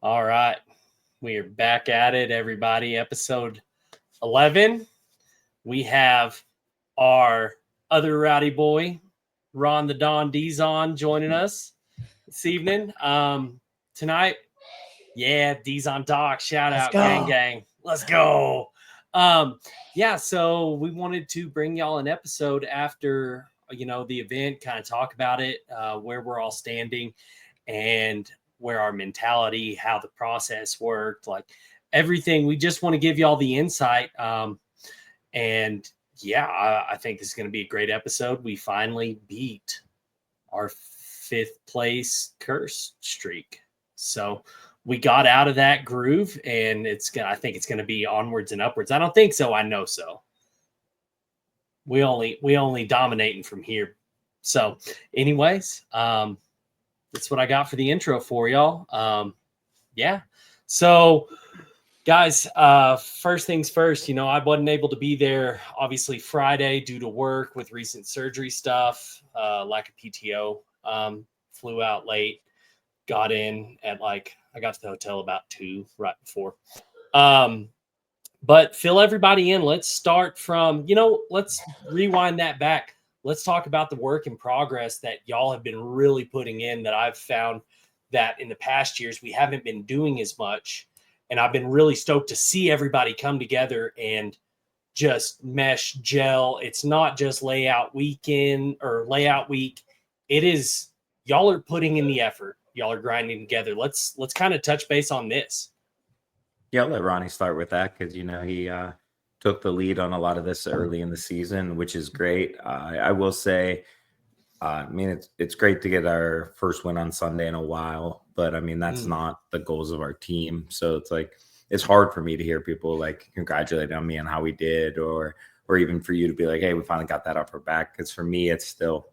All right. We are back at it, everybody. Episode 11. We have our other rowdy boy, Ron the Don Dizon, joining us this evening. Tonight, Dizon Doc, shout out, gang. Let's go. So we wanted to bring y'all an episode after, the event, kind of talk about it, where we're all standing and where our mentality, how the process worked, like everything. We just want to give y'all the insight. I think this is going to be a great episode. We finally beat our 5th place curse streak. So we got out of that groove, and I think it's going to be onwards and upwards. I don't think so. I know so. We only dominating from here. So anyways, that's what I got for the intro for y'all. So guys, first things first, I wasn't able to be there obviously Friday due to work with recent surgery stuff, lack of PTO, flew out late, got in at I got to the hotel about 2 right before. But fill everybody in. Let's start from, let's rewind that back. Let's talk about the work in progress that y'all have been really putting in, that I've found that in the past years we haven't been doing as much. And I've been really stoked to see everybody come together and just mesh, gel. It's not just layout weekend or layout week. It is, y'all are putting in the effort. Y'all are grinding together. Let's kind of touch base on this. Yeah, I'll let Ronnie start with that because, he took the lead on a lot of this early in the season, which is great. I will say, it's great to get our first win on Sunday in a while, but that's not the goals of our team. So it's hard for me to hear people congratulate on me on how we did, or even for you to be like, hey, we finally got that off our back. Because for me, it's still,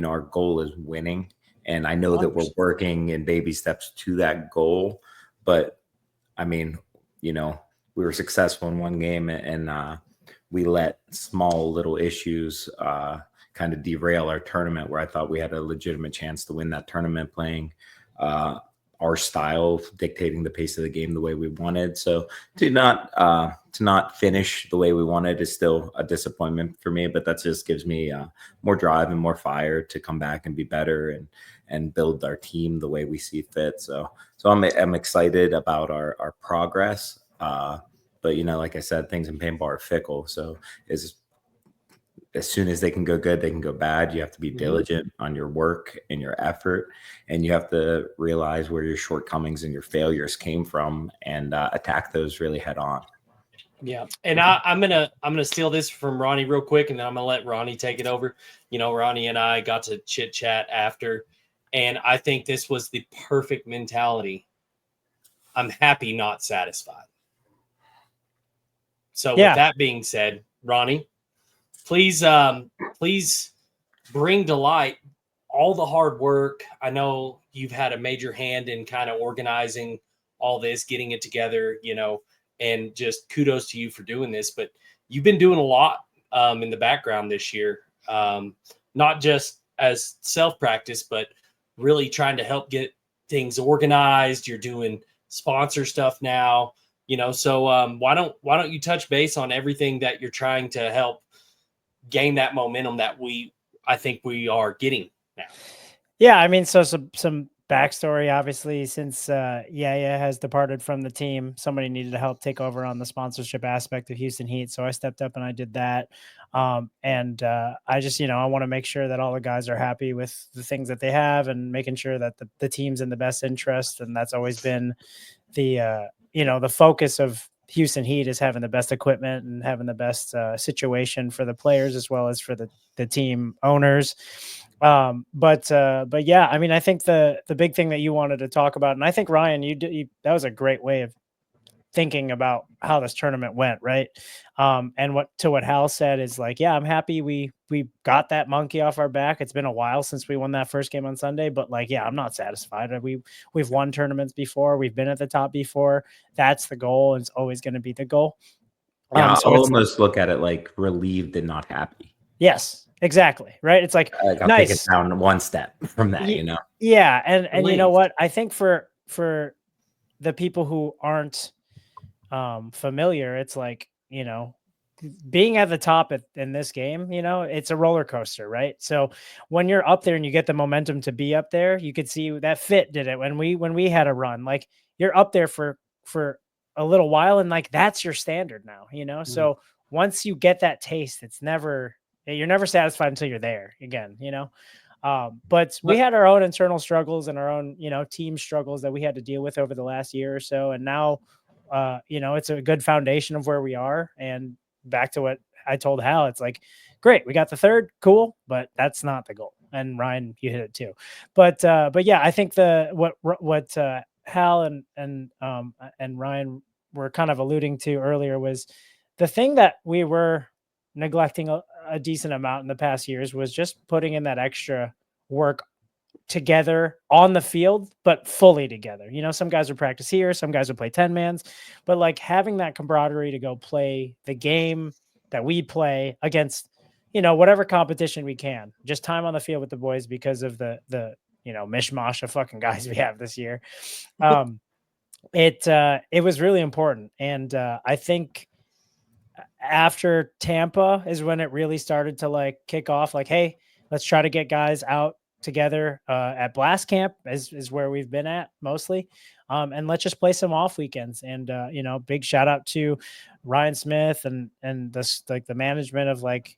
our goal is winning. And I know that we're working in baby steps to that goal, but we were successful in one game, and we let small little issues kind of derail our tournament, where I thought we had a legitimate chance to win that tournament playing our style, dictating the pace of the game the way we wanted. So to not finish the way we wanted is still a disappointment for me, but that just gives me more drive and more fire to come back and be better and build our team the way we see fit. So I'm excited about our progress. But like I said, things in paintball are fickle. So as soon as they can go good, they can go bad. You have to be diligent on your work and your effort, and you have to realize where your shortcomings and your failures came from and attack those really head on. Yeah. And I'm gonna steal this from Ronnie real quick, and then I'm gonna let Ronnie take it over. Ronnie and I got to chit chat after, and I think this was the perfect mentality. I'm happy, not satisfied. So with that being said, Ronnie, please bring to light all the hard work. I know you've had a major hand in kind of organizing all this, getting it together, and just kudos to you for doing this. But you've been doing a lot in the background this year, not just as self-practice, but really trying to help get things organized. You're doing sponsor stuff now. So why don't you touch base on everything that you're trying to help gain that momentum that I think we are getting now? Yeah, so some backstory, obviously, since Yaya has departed from the team, somebody needed to help take over on the sponsorship aspect of Houston Heat. So I stepped up and I did that. I just, I want to make sure that all the guys are happy with the things that they have and making sure that the team's in the best interest. And that's always been the focus of Houston Heat, is having the best equipment and having the best situation for the players as well as for the team owners. But yeah, I think the big thing that you wanted to talk about, and I think Ryan, that was a great way of thinking about how this tournament went, right? And what Hal said is yeah, I'm happy we got that monkey off our back. It's been a while since we won that first game on Sunday, but yeah, I'm not satisfied. We've won tournaments before. We've been at the top before. That's the goal. And it's always going to be the goal. Yeah, I almost look at it like relieved and not happy. Yes, exactly. Right. It's I'll nice. take it down one step from that, Yeah. And you know what? I think for the people who aren't familiar, it's like, being at the top in this game, it's a roller coaster, right? So when you're up there and you get the momentum to be up there, you could see that Fit did it when we had a run. Like, you're up there for a little while, and like that's your standard now, So once you get that taste, you're never satisfied until you're there again, but we had our own internal struggles and our own, team struggles that we had to deal with over the last year or so. And now, it's a good foundation of where we are. And back to what I told Hal, it's like, great, we got the third, cool, but that's not the goal. And Ryan, you hit it too. But yeah, I think what Hal and Ryan were kind of alluding to earlier was the thing that we were neglecting a decent amount in the past years was just putting in that extra work together on the field, but fully together. Some guys would practice here, some guys would play 10 mans, but like having that camaraderie to go play the game that we play against, whatever competition we can, just time on the field with the boys because of the mishmash of fucking guys we have this year. It was really important. And I think after Tampa is when it really started to like kick off, like, hey, let's try to get guys out together at Blast Camp is where we've been at mostly. And let's just play some off weekends. And, big shout out to Ryan Smith and this, like the management of like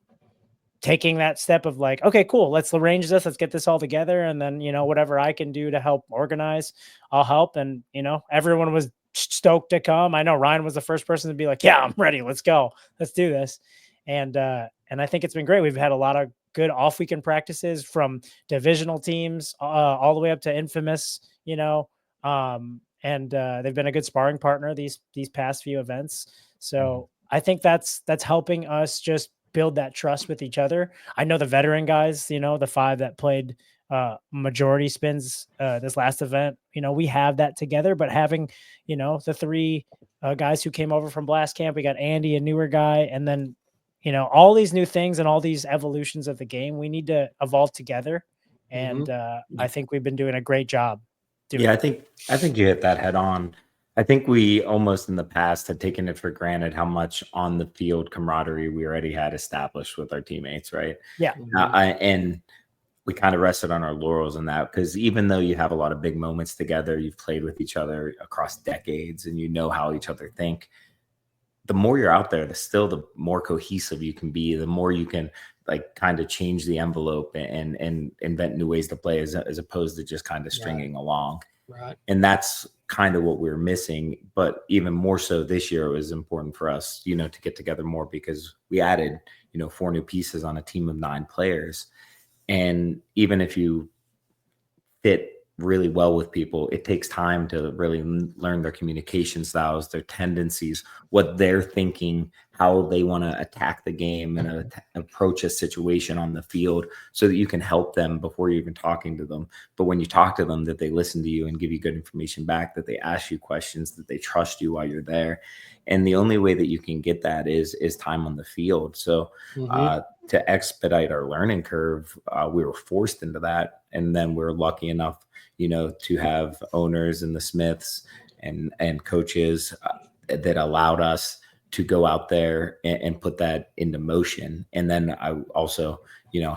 taking that step of like, okay, cool, let's arrange this. Let's get this all together. And then, whatever I can do to help organize, I'll help. And, everyone was stoked to come. I know Ryan was the first person to be like, yeah, I'm ready. Let's go. Let's do this. And I think it's been great. We've had a lot of good off weekend practices from divisional teams all the way up to Infamous, and they've been a good sparring partner these past few events. So I think that's helping us just build that trust with each other. I know the veteran guys, the 5 that played majority spins this last event, we have that together, but having, the 3 guys who came over from Blast Camp, we got Andy, a newer guy, and then, all these new things and all these evolutions of the game, we need to evolve together. And I think we've been doing a great job. I think you hit that head on. I think we almost in the past had taken it for granted how much on the field camaraderie we already had established with our teammates, right? Yeah. And we kind of rested on our laurels in that, because even though you have a lot of big moments together, you've played with each other across decades and you know how each other think, the more you're out there, the more cohesive you can be, the more you can like kind of change the envelope and invent new ways to play as opposed to just kind of stringing along. Right. And that's kind of what we're missing. But even more so this year, it was important for us, to get together more, because we added, 4 new pieces on a team of 9 players. And even if you fit really well with people, it takes time to really learn their communication styles, their tendencies, what they're thinking, how they want to attack the game and approach a situation on the field, so that you can help them before you're even talking to them. But when you talk to them, that they listen to you and give you good information back, that they ask you questions, that they trust you while you're there. And the only way that you can get that is time on the field. So to expedite our learning curve, we were forced into that. And then we're lucky enough, to have owners and the Smiths and coaches that allowed us to go out there and put that into motion. And then I also,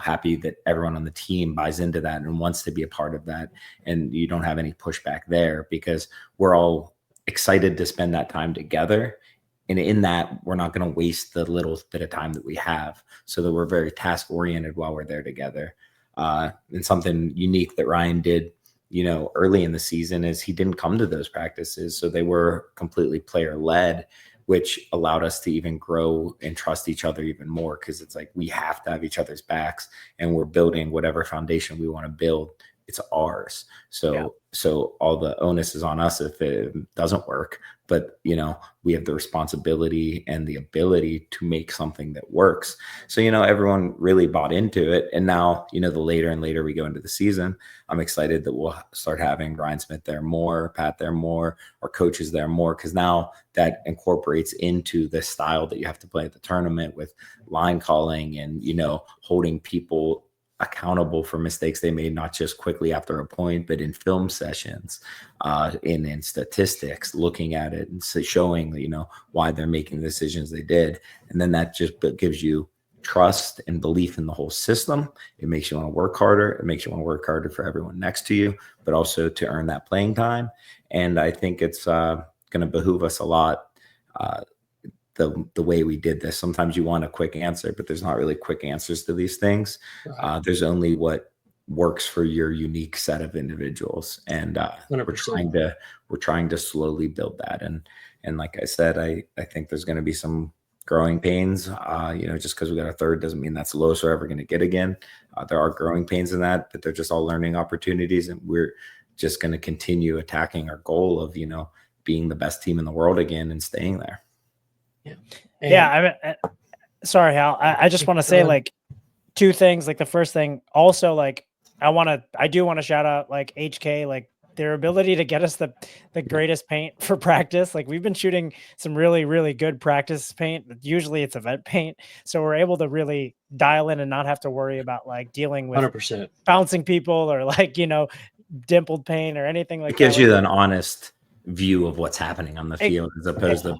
happy that everyone on the team buys into that and wants to be a part of that. And you don't have any pushback there, because we're all excited to spend that time together. And in that, we're not going to waste the little bit of time that we have, so that we're very task oriented while we're there together. And something unique that Ryan did, early in the season, is he didn't come to those practices. So they were completely player led, which allowed us to even grow and trust each other even more. Cause it's like, we have to have each other's backs, and we're building whatever foundation we want to build. It's ours. So all the onus is on us if it doesn't work, but we have the responsibility and the ability to make something that works. So, everyone really bought into it. And now, the later and later we go into the season, I'm excited that we'll start having Ryan Smith there more, Pat there more, our coaches there more, because now that incorporates into the style that you have to play at the tournament with line calling and, holding people accountable for mistakes they made, not just quickly after a point, but in film sessions, in statistics, looking at it and showing, why they're making the decisions they did. And then that just gives you trust and belief in the whole system. It makes you want to work harder. It makes you want to work harder for everyone next to you, but also to earn that playing time. And I think it's going to behoove us a lot, the way we did this. Sometimes you want a quick answer, but there's not really quick answers to these things. Right. There's only what works for your unique set of individuals, and we're trying to slowly build that. And like I said, I think there's going to be some growing pains. Just because we got a third doesn't mean that's the lowest we're ever going to get again. There are growing pains in that, but they're just all learning opportunities, and we're just going to continue attacking our goal of being the best team in the world again and staying there. Yeah. Sorry, Hal. I just want to say like two things. Like the first thing, also like I do want to shout out like HK, like their ability to get us the greatest paint for practice. Like we've been shooting some really, really good practice paint. Usually it's event paint. So we're able to really dial in and not have to worry about like dealing with 100% bouncing people or like, dimpled paint or anything like that. It gives that. you an honest view of what's happening on the field, as opposed to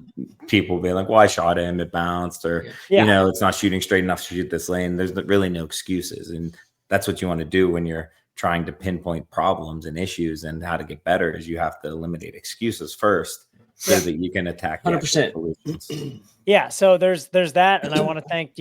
people being like, well, I shot him, it bounced, or it's not shooting straight enough to shoot this lane. There's really no excuses, and that's what you want to do when you're trying to pinpoint problems and issues and how to get better. Is you have to eliminate excuses first so that you can attack 100%. solutions. Yeah, so there's that, and I want to thank,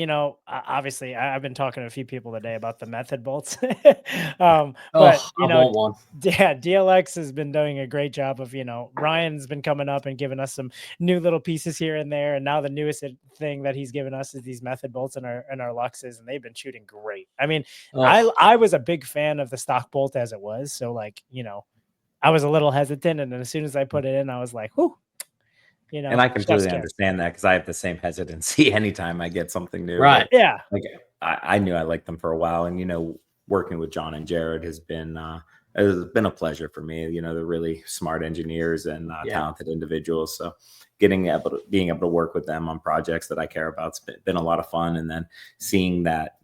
obviously I've been talking to a few people today about the method bolts, but I want one. Yeah, DLX has been doing a great job of, Ryan's been coming up and giving us some new little pieces here and there, and now the newest thing that he's given us is these method bolts and our Luxes, and they've been shooting great. I mean, I was a big fan of the stock bolt as it was, so like, I was a little hesitant, and then as soon as I put it in, I was like, whoo. And I completely understand that, because I have the same hesitancy anytime I get something new. Right. Yeah. Like I knew I liked them for a while, and working with John and Jared has been a pleasure for me. They're really smart engineers and talented individuals. So being able to work with them on projects that I care about's been a lot of fun. And then seeing that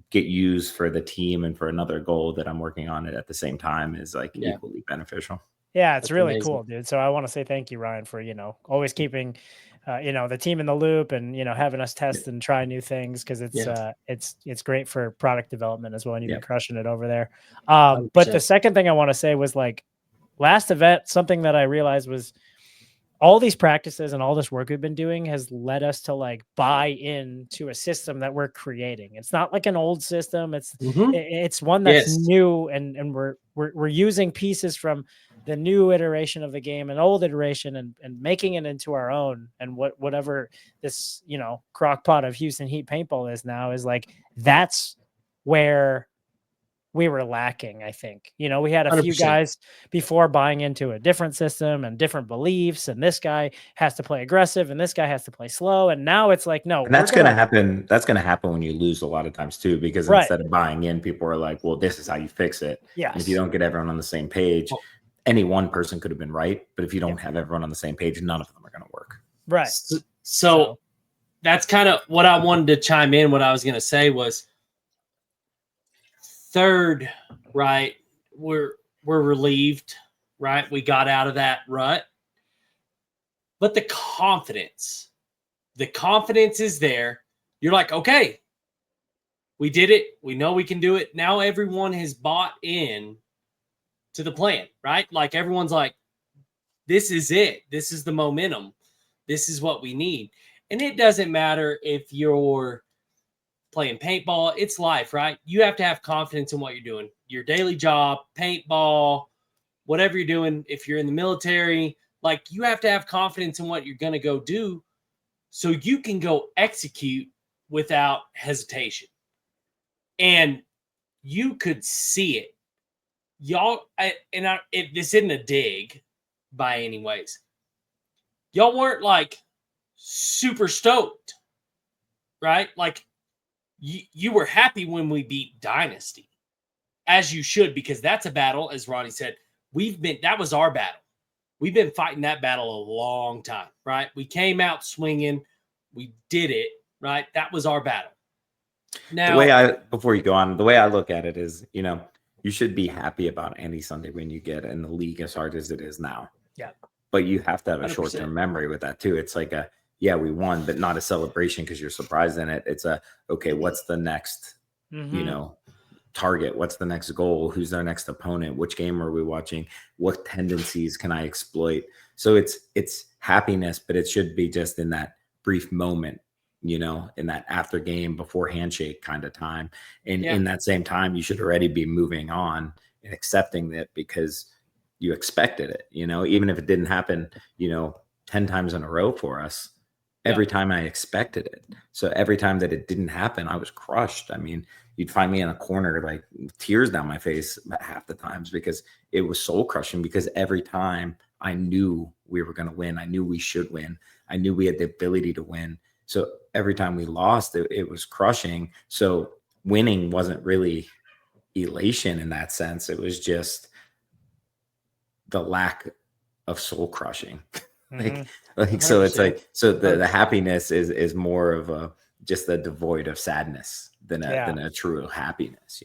get used for the team and for another goal that I'm working on it at the same time is like equally beneficial. Yeah, it's really amazing. Cool, dude. So I want to say thank you, Ryan, for, always keeping, the team in the loop and, having us test and try new things, because it's great for product development as well. And you've been crushing it over there. But the second thing I want to say was like last event, something that I realized was all these practices and all this work we've been doing has led us to like buy into a system that we're creating. It's not like an old system. It's one that's new, and we're using pieces from the new iteration of the game and old iteration and making it into our own. And whatever this, crock pot of Houston Heat paintball is now is like, that's where we were lacking, I think. We had a few 100%. guys before buying into a different system and different beliefs, and this guy has to play aggressive and this guy has to play slow. And now it's like, no, and that's going to happen. That's going to happen when you lose a lot of times too, because instead of buying in, people are like, well, this is how you fix it. Yes. And if you don't get everyone on the same page, any one person could have been right, but if you don't have everyone on the same page, none of them are going to work. Right. So that's kind of what I wanted to chime in. What I was going to say was, third, right? We're relieved, right? We got out of that rut. But the confidence is there. You're like, okay, we did it. We know we can do it. Now everyone has bought in to the plan, right? Like everyone's like, this is it. This is the momentum. This is what we need. And it doesn't matter if you're playing paintball, it's life, right? You have to have confidence in what you're doing. Your daily job, paintball, whatever you're doing. If you're in the military, like you have to have confidence in what you're going to go do so you can go execute without hesitation. And you could see it. Y'all, this isn't a dig by any ways. Y'all weren't like super stoked, right? Like, you were happy when we beat Dynasty, as you should, because that's a battle, as Ronnie said, that was our battle. We've been fighting that battle a long time, right? We came out swinging. We did it, right? That was our battle. Now, Before you go on, the way I look at it is, you should be happy about any Sunday win you get in the league as hard as it is now. Yeah. But you have to have a 100%. short-term memory with that too. It's like yeah, we won, but not a celebration because you're surprised in it. It's okay, what's the next, target? What's the next goal? Who's our next opponent? Which game are we watching? What tendencies can I exploit? So it's happiness, but it should be just in that brief moment, in that after game, before handshake kind of time. And in that same time, you should already be moving on and accepting it because you expected it, even if it didn't happen, 10 times in a row for us. Every time I expected it. So every time that it didn't happen, I was crushed. I mean, you'd find me in a corner, like tears down my face half the times because it was soul crushing, because every time I knew we were going to win. I knew we should win. I knew we had the ability to win. So every time we lost, it was crushing. So winning wasn't really elation in that sense. It was just the lack of soul crushing. So it's like, so the happiness is more of just a devoid of sadness than a true happiness,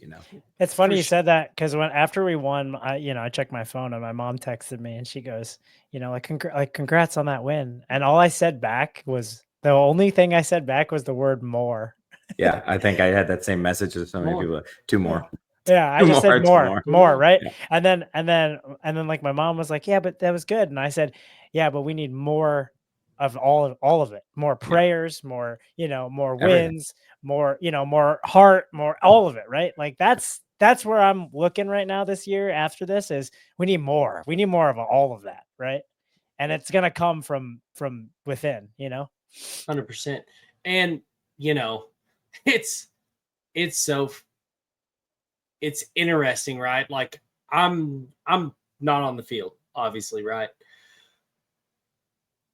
It's funny you said that, because after we won, I checked my phone and my mom texted me and she goes, congrats on that win. And all I said back was, the only thing I said back was the word more. Yeah, I think I had that same message as so many people. 2 more. Yeah, I just said more, right? Yeah. And then like my mom was like, yeah, but that was good. And I said, yeah, but we need more of all of it. More prayers, more, more wins, more, more heart, more all of it, right? Like that's where I'm looking right now this year after this is we need more. We need more of all of that, right? And it's going to come from within, 100%. And, it's interesting, right? Like I'm not on the field, obviously, right?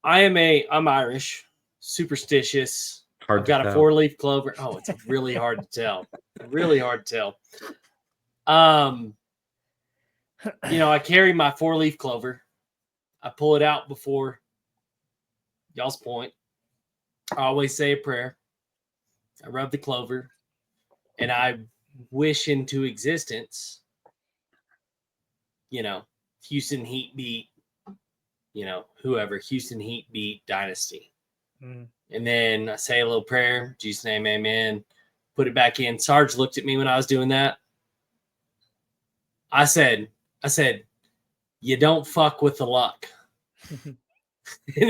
I'm Irish, superstitious. I've got a 4-leaf clover. Oh, it's really hard to tell. Really hard to tell. I carry my 4-leaf clover. I pull it out before y'all's point. I always say a prayer. I rub the clover and I wish into existence, Houston Heat beat, whoever, Houston Heat beat Dynasty. And then I say a little prayer, Jesus' name, amen, put it back in. Sarge looked at me when I was doing that. I said, you don't fuck with the luck. And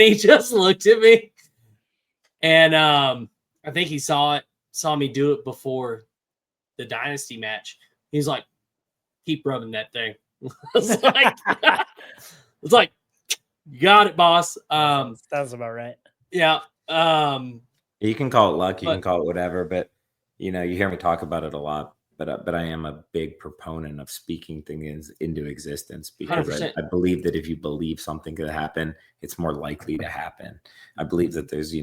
he just looked at me. And I think he saw me do it before the Dynasty match. He's like, keep rubbing that thing. It's like, you got it, boss. Sounds about right. Yeah. You can call it luck, you can call it whatever, but you hear me talk about it a lot. But I am a big proponent of speaking things into existence, because I believe that if you believe something could happen, it's more likely to happen. I believe that there's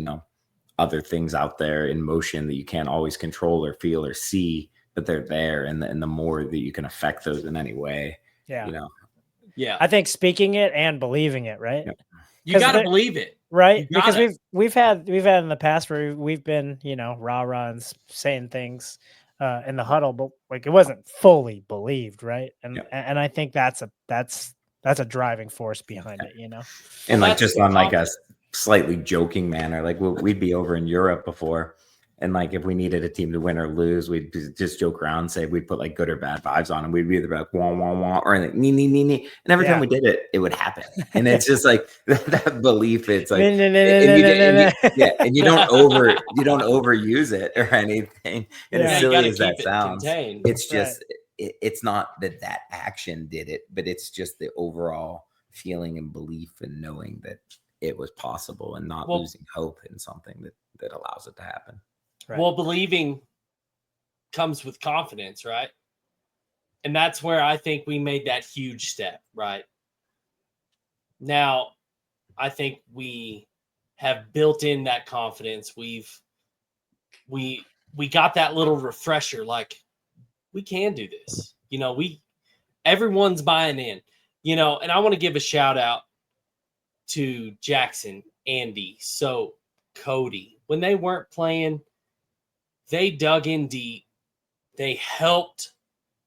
other things out there in motion that you can't always control or feel or see, but they're there, and the more that you can affect those in any way, Yeah, I think speaking it and believing it, right? You got to believe it, right? Because we've had in the past where we've been rah and saying things in the huddle, but like it wasn't fully believed, right? And I think that's a driving force behind it, And like just on like a slightly joking manner, like we'd be over in Europe before, and like if we needed a team to win or lose, we'd just joke around, say we'd put like good or bad vibes on them. We'd be either like wah wah wah or like nee nee nee nee, and every time we did it, it would happen. And it's just like that belief. It's like and you don't overuse it or anything. And as silly as that sounds, it's just it's not that action did it, but it's just the overall feeling and belief and knowing that it was possible and not losing hope in something that allows it to happen. Right. Well, believing comes with confidence, right? And that's where I think we made that huge step, right? Now, I think we have built in that confidence. We got that little refresher, like we can do this. Everyone's buying in, and I want to give a shout out to Jackson, Andy, so Cody, when they weren't playing, They dug in deep. They helped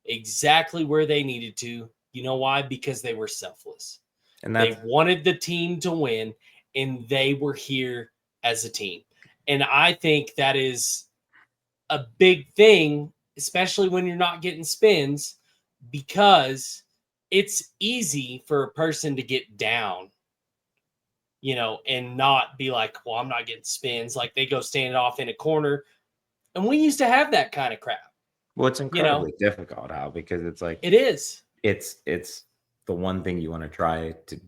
exactly where they needed to. You know why? Because they were selfless. And They that's wanted the team to win, and they were here as a team. And I think that is a big thing, especially when you're not getting spins, because it's easy for a person to get down, and not be like, well, I'm not getting spins. Like they go stand off in a corner. And we used to have that kind of crap. well, it's incredibly difficult, Hal, because it's like It is. it's the one thing you want to try to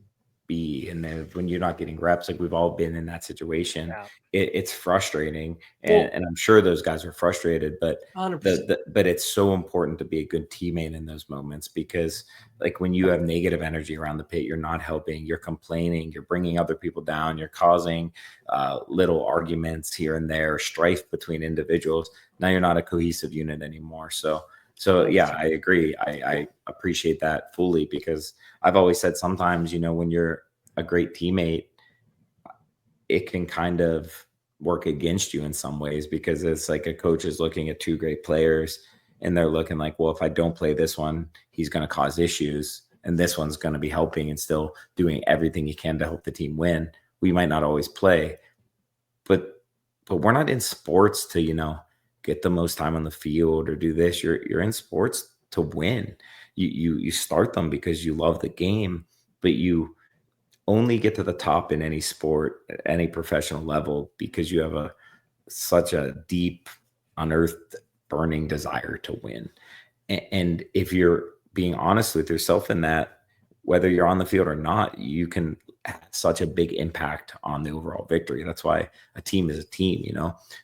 be, and then when you're not getting reps, like we've all been in that situation, Yeah. it's frustrating, Well, and I'm sure those guys were frustrated, but 100%. but it's so important to be a good teammate in those moments, because like when you have negative energy around the pit, you're not helping, you're complaining, you're bringing other people down, you're causing little arguments here and there, strife between individuals. Now you're not a cohesive unit anymore. So yeah, I agree. I appreciate that fully, because I've always said sometimes, when you're a great teammate, it can kind of work against you in some ways, because it's like a coach is looking at two great players and they're looking like, well, if I don't play this one, he's going to cause issues, and this one's going to be helping and still doing everything he can to help the team win. We might not always play, but we're not in sports to, get the most time on the field or do this. You're in sports to win. You start them because you love the game, but you only get to the top in any sport at any professional level because you have such a deep, unearthed, burning desire to win. And if you're being honest with yourself in that, whether you're on the field or not, you can have such a big impact on the overall victory. That's why a team is a team.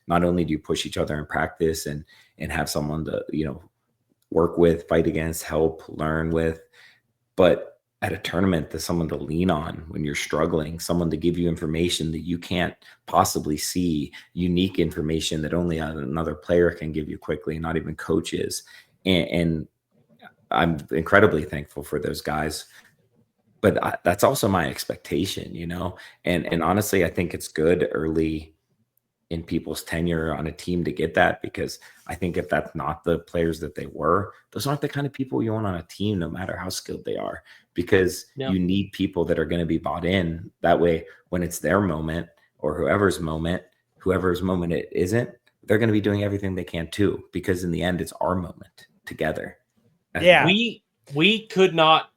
Not only do you push each other in practice and have someone to work with, fight against, help, learn with, but at a tournament, there's someone to lean on when you're struggling, someone to give you information that you can't possibly see, unique information that only another player can give you quickly, not even coaches. And I'm incredibly thankful for those guys. But that's also my expectation, and honestly, I think it's good early in people's tenure on a team to get that, because I think if that's not the players that they were, those aren't the kind of people you want on a team, no matter how skilled they are, because you need people that are going to be bought in. That way, when it's their moment or whoever's moment it isn't, they're going to be doing everything they can too, because in the end, it's our moment together. Yeah. We could not.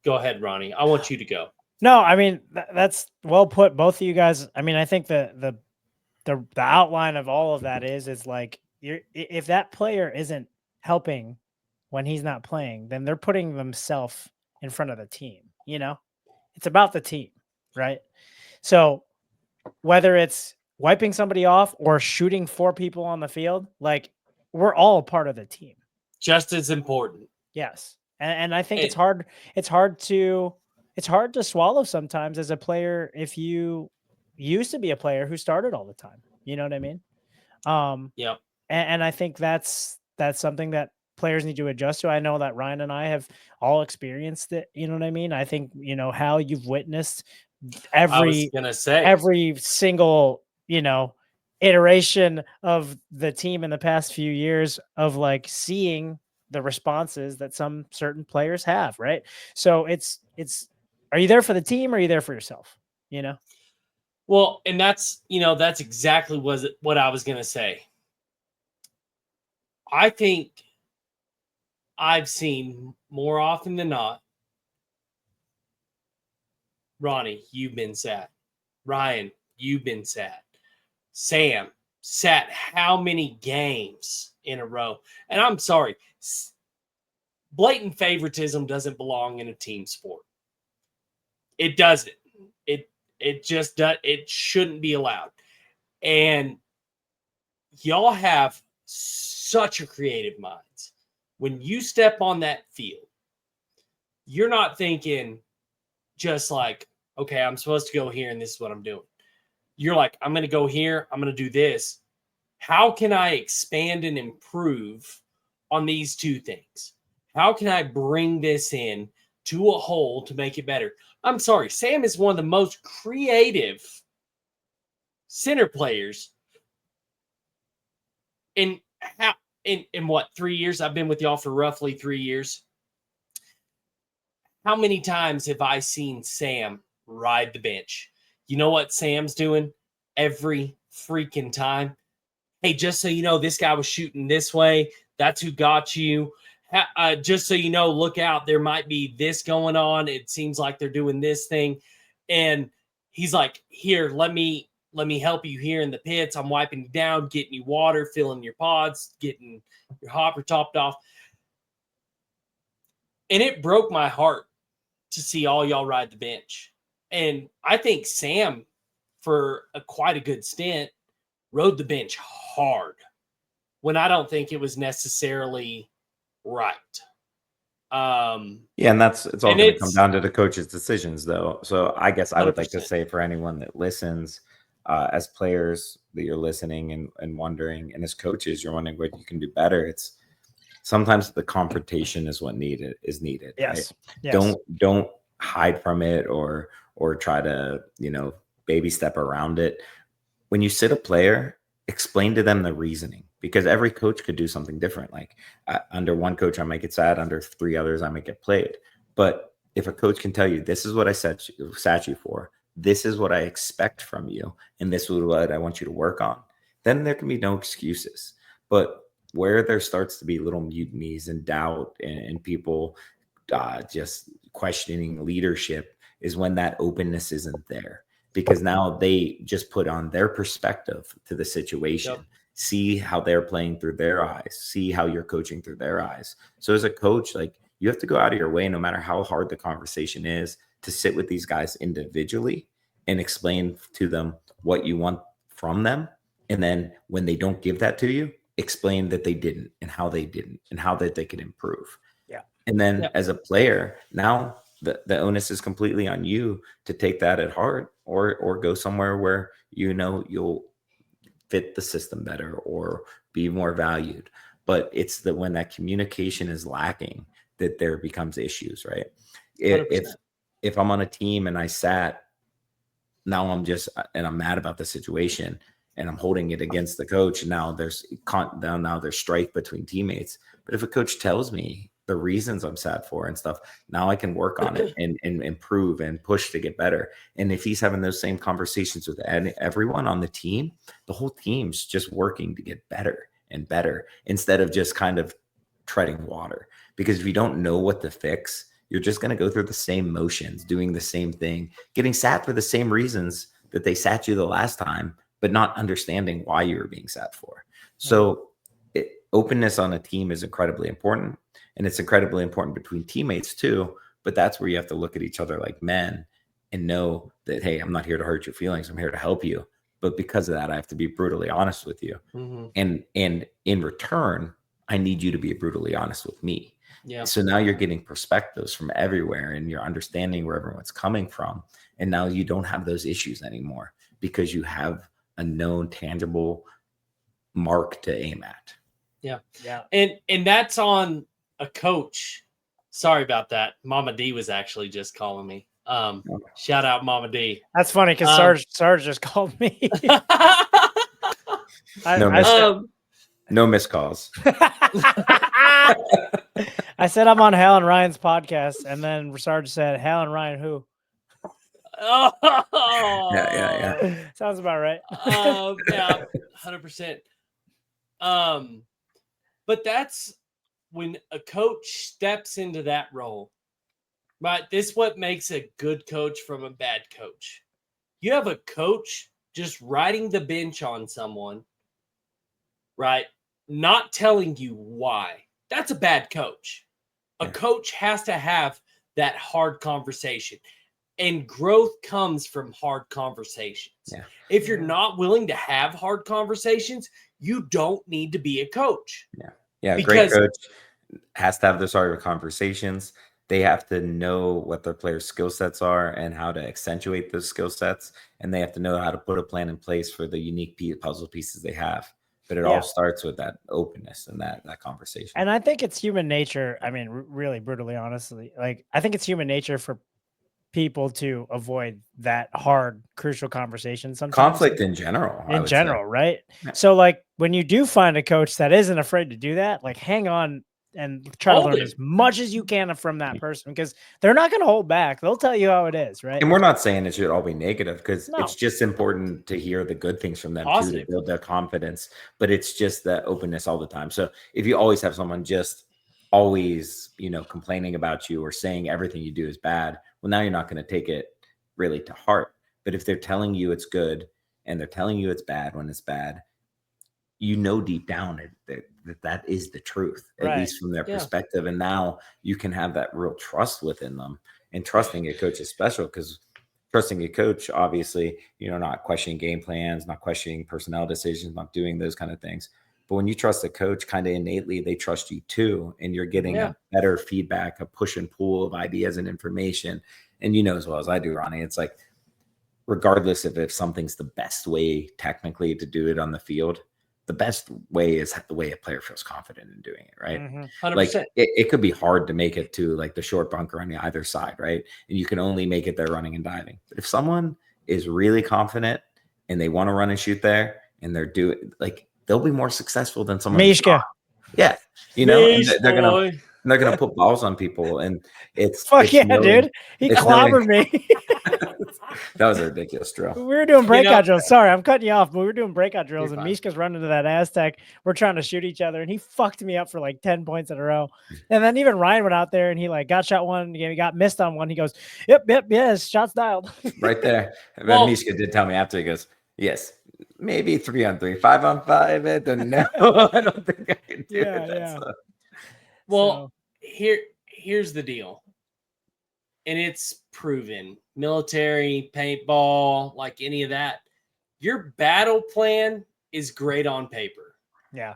Go ahead, Ronnie. I want you to go. No, I mean, that's well put. Both of you guys. I mean, I think the outline of all of that is like, if that player isn't helping when he's not playing, then they're putting themselves in front of the team. It's about the team, right? So whether it's wiping somebody off or shooting 4 people on the field, like, we're all a part of the team. Just as important. Yes. And I think it's hard to swallow sometimes as a player if you used to be a player who started all the time. You know what I mean? Yeah. And I think that's something that players need to adjust to. I know that Ryan and I have all experienced it. You know what I mean? I think, Hal, you've witnessed every single, iteration of the team in the past few years of like seeing the responses that some certain players have. Right. So it's, are you there for the team or are you there for yourself? Well, and that's exactly what I was going to say. I think I've seen more often than not, Ronnie, you've been sad. Ryan, you've been sad. Sam sat how many games in a row? And I'm sorry, blatant favoritism doesn't belong in a team sport. It doesn't. It just does. It shouldn't be allowed. And y'all have such a creative minds. When you step on that field, you're not thinking just like, okay, I'm supposed to go here and this is what I'm doing. You're like, I'm going to go here. I'm going to do this. How can I expand and improve on these two things? How can I bring this in to a whole to make it better? I'm sorry, Sam is one of the most creative center players in how in what 3 years? I've been with y'all for roughly 3 years. How many times have I seen Sam ride the bench? You know what Sam's doing every freaking time? Hey, just so you know, this guy was shooting this way. That's who got you. Just so you know, look out. There might be this going on. It seems like they're doing this thing. And he's like, here, let me help you here in the pits. I'm wiping you down, getting you water, filling your pods, getting your hopper topped off. And it broke my heart to see all y'all ride the bench. And I think Sam, for quite a good stint, rode the bench hard when I don't think it was necessarily right. Yeah, and it's all going to come down to the coach's decisions, though. So I guess I would 100%. like to say for anyone that listens, as players that you're listening and wondering, and as coaches, you're wondering what you can do better. It's sometimes the confrontation is what is needed. Yes. Right? Yes. Don't hide from it or try to, baby step around it. When you sit a player, explain to them the reasoning, because every coach could do something different. Like under one coach, I might get sat, under 3 others, I might get played. But if a coach can tell you, this is what I sat you for, this is what I expect from you, and this is what I want you to work on, then there can be no excuses. But where there starts to be little mutinies and doubt and people just questioning leadership is when that openness isn't there, because now they just put on their perspective to the situation. Yep. See how they're playing through their eyes, see how you're coaching through their eyes. So as a coach, like, you have to go out of your way, no matter how hard the conversation is, to sit with these guys individually and explain to them what you want from them. And then when they don't give that to you, explain that they didn't and how they didn't and how that they could improve. Yeah. And then as a player, now the onus is completely on you to take that at heart or go somewhere where you'll fit the system better or be more valued. But it's when that communication is lacking that there becomes issues, right? 100%. If I'm on a team and I sat, now I'm mad about the situation and I'm holding it against the coach. Now there's strife between teammates. But if a coach tells me the reasons I'm sad for and stuff, now I can work on it and improve and push to get better. And if he's having those same conversations with everyone on the team, the whole team's just working to get better and better instead of just kind of treading water. Because if you don't know what to fix, you're just going to go through the same motions, doing the same thing, getting sat for the same reasons that they sat you the last time, but not understanding why you were being sat for. So openness on a team is incredibly important. And it's incredibly important between teammates too. But that's where you have to look at each other like men and know that, hey, I'm not here to hurt your feelings. I'm here to help you. But because of that, I have to be brutally honest with you. Mm-hmm. And in return, I need you to be brutally honest with me. Yeah. So now you're getting perspectives from everywhere and you're understanding where everyone's coming from. And now you don't have those issues anymore because you have a known tangible mark to aim at. Yeah. Yeah. And that's on a coach. Sorry about that. Mama D was actually just calling me. Shout out Mama D. That's funny because Sarge just called me. No missed calls. I said I'm on Hal and Ryan's podcast, and then Sarge said, "Hal and Ryan who?" Oh, yeah. Sounds about right. Yeah, 100%. But that's when a coach steps into that role, right? This is what makes a good coach from a bad coach. You have a coach just riding the bench on someone, right? Not telling you why. That's a bad coach. A coach has to have that hard conversation. And growth comes from hard conversations. Yeah. If you're not willing to have hard conversations, you don't need to be a coach. Yeah. A great coach has to have those hard conversations. They have to know what their players' skill sets are and how to accentuate those skill sets. And they have to know how to put a plan in place for the unique puzzle pieces they have. But it all starts with that openness and that conversation. And I think it's human nature. I mean, really brutally, honestly, like I think it's human nature for people to avoid that hard, crucial conversation sometimes. Conflict in general. In general, right? Yeah. So like when you do find a coach that isn't afraid to do that, like hang on and try to learn as much as you can from that person, because they're not going to hold back. They'll tell you how it is, right? And we're not saying it should all be negative, because No. it's just important to hear the good things from them Positive. too, to build their confidence. But it's just that openness all the time. So if you always have someone just always, complaining about you or saying everything you do is bad, well, now you're not going to take it really to heart. But if they're telling you it's good and they're telling you it's bad when it's bad, deep down that is the truth, at least from their perspective. And now you can have that real trust within them. And trusting a coach is special, because trusting a coach, obviously, not questioning game plans, not questioning personnel decisions, not doing those kind of things. But when you trust a coach, kind of innately, they trust you too. And you're getting a better feedback, a push and pull of ideas and information. And as well as I do, Ronnie, it's like, regardless of if something's the best way technically to do it on the field, the best way is the way a player feels confident in doing it, right? 100%. Like it could be hard to make it to like the short bunker on the either side, right? And you can only make it there running and diving. But if someone is really confident and they want to run and shoot there, and they're doing, like, they'll be more successful than someone. Mishka. Yeah, and they're gonna put balls on people, and it's dude. He clobbered me. That was a ridiculous drill. We were doing breakout drills. Sorry, I'm cutting you off, but we were doing breakout drills, and Mishka's running to that Aztec. We're trying to shoot each other, and he fucked me up for like 10 points in a row. And then even Ryan went out there, and he like got shot one, he got missed on one. He goes, yep, yes, shots dialed. Right there. Well, Mishka did tell me after, he goes, yes, maybe 3-on-3, 5-on-5. I don't know. I don't think I can do it. Yeah. Well, here's the deal. And it's proven. Military, paintball, like any of that. Your battle plan is great on paper. Yeah.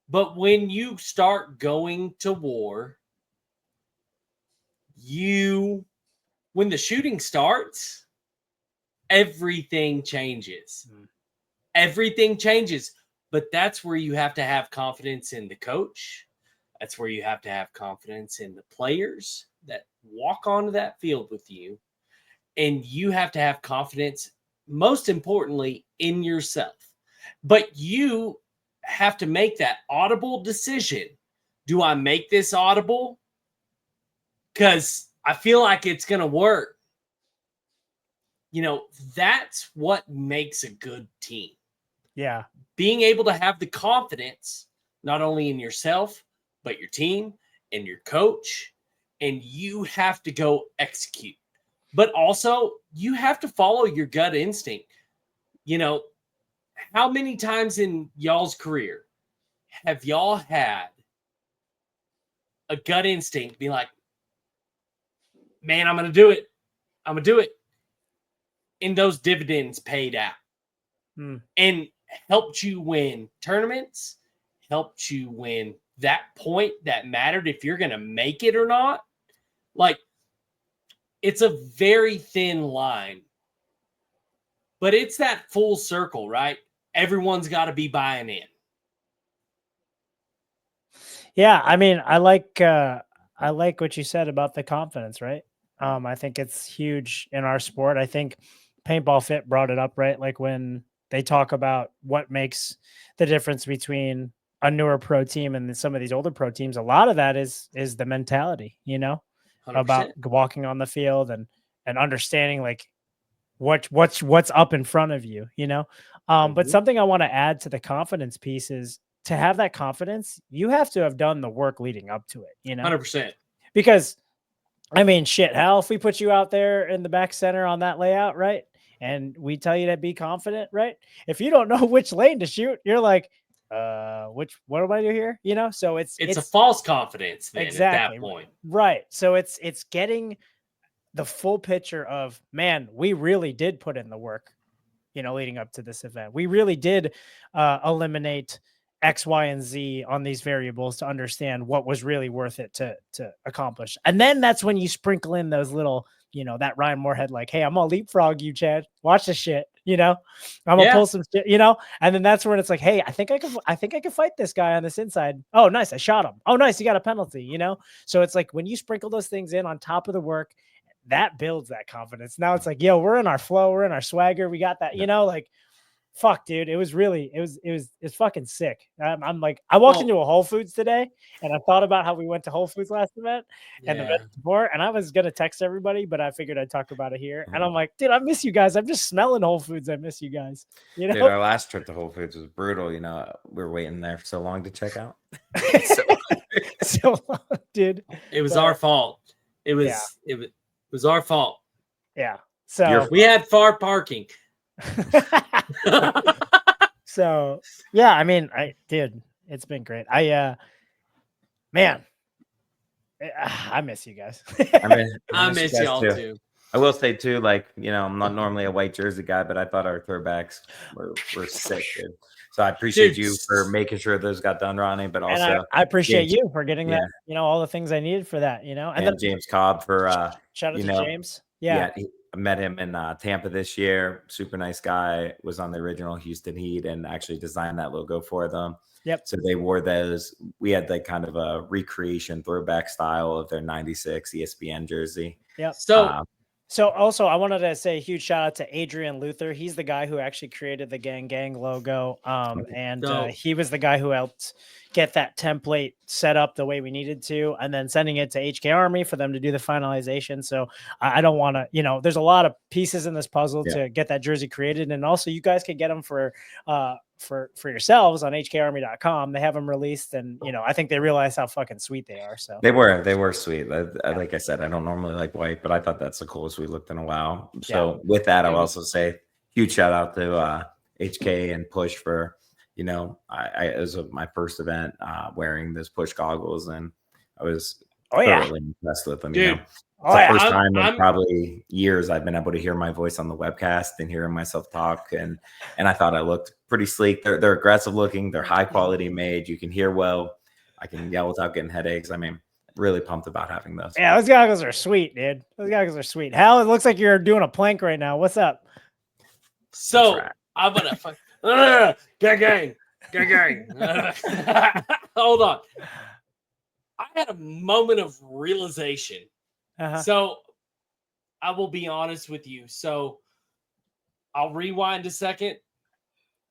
But when you start going to war, when the shooting starts, everything changes. Everything changes. But that's where you have to have confidence in the coach. That's where you have to have confidence in the players that walk onto that field with you. And you have to have confidence, most importantly, in yourself. But you have to make that audible decision. Do I make this audible? Because I feel like it's going to work. That's what makes a good team. Yeah. Being able to have the confidence, not only in yourself, but your team and your coach, and you have to go execute. But also, you have to follow your gut instinct. How many times in y'all's career have y'all had a gut instinct be like, man, I'm going to do it. I'm going to do it. And those dividends paid out. And helped you win tournaments, helped you win that point that mattered if you're going to make it or not. Like, it's a very thin line, but it's that full circle, right? Everyone's got to be buying in. Yeah. I mean, I like what you said about the confidence, right? I think it's huge in our sport. I think Paintball Fit brought it up, right? Like when they talk about what makes the difference between a newer pro team and some of these older pro teams, a lot of that is the mentality, 100%. About walking on the field and understanding like what's up in front of you, But something I want to add to the confidence piece is, to have that confidence, you have to have done the work leading up to it, 100%. Because I mean, shit, hell, if we put you out there in the back center on that layout, right? And we tell you to be confident, right? If you don't know which lane to shoot, you're like, what do I do here? So it's a false confidence then exactly, at that point. Right. So it's getting the full picture of, man, we really did put in the work, leading up to this event. We really did eliminate X, Y, and Z on these variables to understand what was really worth it to accomplish. And then that's when you sprinkle in those little, that Ryan Moorhead, like, hey, I'm gonna leapfrog you, Chad. Watch this shit. I'm gonna pull some shit, and then that's when it's like, hey, I think I can fight this guy on this inside. Oh, nice. I shot him. Oh, nice. You got a penalty, So it's like when you sprinkle those things in on top of the work, that builds that confidence. Now it's like, yo, we're in our flow, we're in our swagger, we got that, like, fuck, dude, it was fucking sick. I'm like, I walked into a Whole Foods today, and I thought about how we went to Whole Foods last event and the event before, and I was gonna text everybody, but I figured I'd talk about it here. And I'm like, dude, I miss you guys. I'm just smelling Whole Foods. I miss you guys. Dude, our last trip to Whole Foods was brutal. We were waiting there for so long to check out. So long, dude. It was our fault. It was our fault. Yeah. So we had far parking. So yeah, I mean, dude, it's been great. Man, I miss you guys. I miss y'all too. I will say too, like, I'm not normally a white jersey guy, but I thought our throwbacks were sick, dude. So I appreciate you for making sure those got done, Ronnie. But also, I appreciate you for getting that. All the things I needed for that. And then James Cobb for shout out to James. I met him in Tampa this year. Super nice guy. Was on the original Houston Heat and actually designed that logo for them. Yep. So they wore those. We had like kind of a recreation throwback style of their '96 ESPN jersey. Yep. So also I wanted to say a huge shout out to Adrian Luther. He's the guy who actually created the Gang logo. And he was the guy who helped get that template set up the way we needed to, and then sending it to HK Army for them to do the finalization. So I don't want to, there's a lot of pieces in this puzzle to get that jersey created. And also you guys can get them for yourselves on hkarmy.com. They have them released, and I think they realize how fucking sweet they are. So they were sweet. Like I said, I don't normally like white, but I thought that's the coolest we looked in a while. So with that, I'll also say huge shout out to HK and Push for it was my first event wearing those Push goggles, and I was thoroughly impressed with them. Dude. It's the first time in probably years I've been able to hear my voice on the webcast and hearing myself talk, and I thought I looked pretty sleek. They're aggressive looking. They're high quality made. You can hear well. I can yell without getting headaches. I mean, really pumped about having those. Yeah, those goggles are sweet, dude. Those goggles are sweet. Hal, it looks like you're doing a plank right now. What's up? So I'm gonna gang. Hold on. I had a moment of realization. So I will be honest with you. So I'll rewind a second.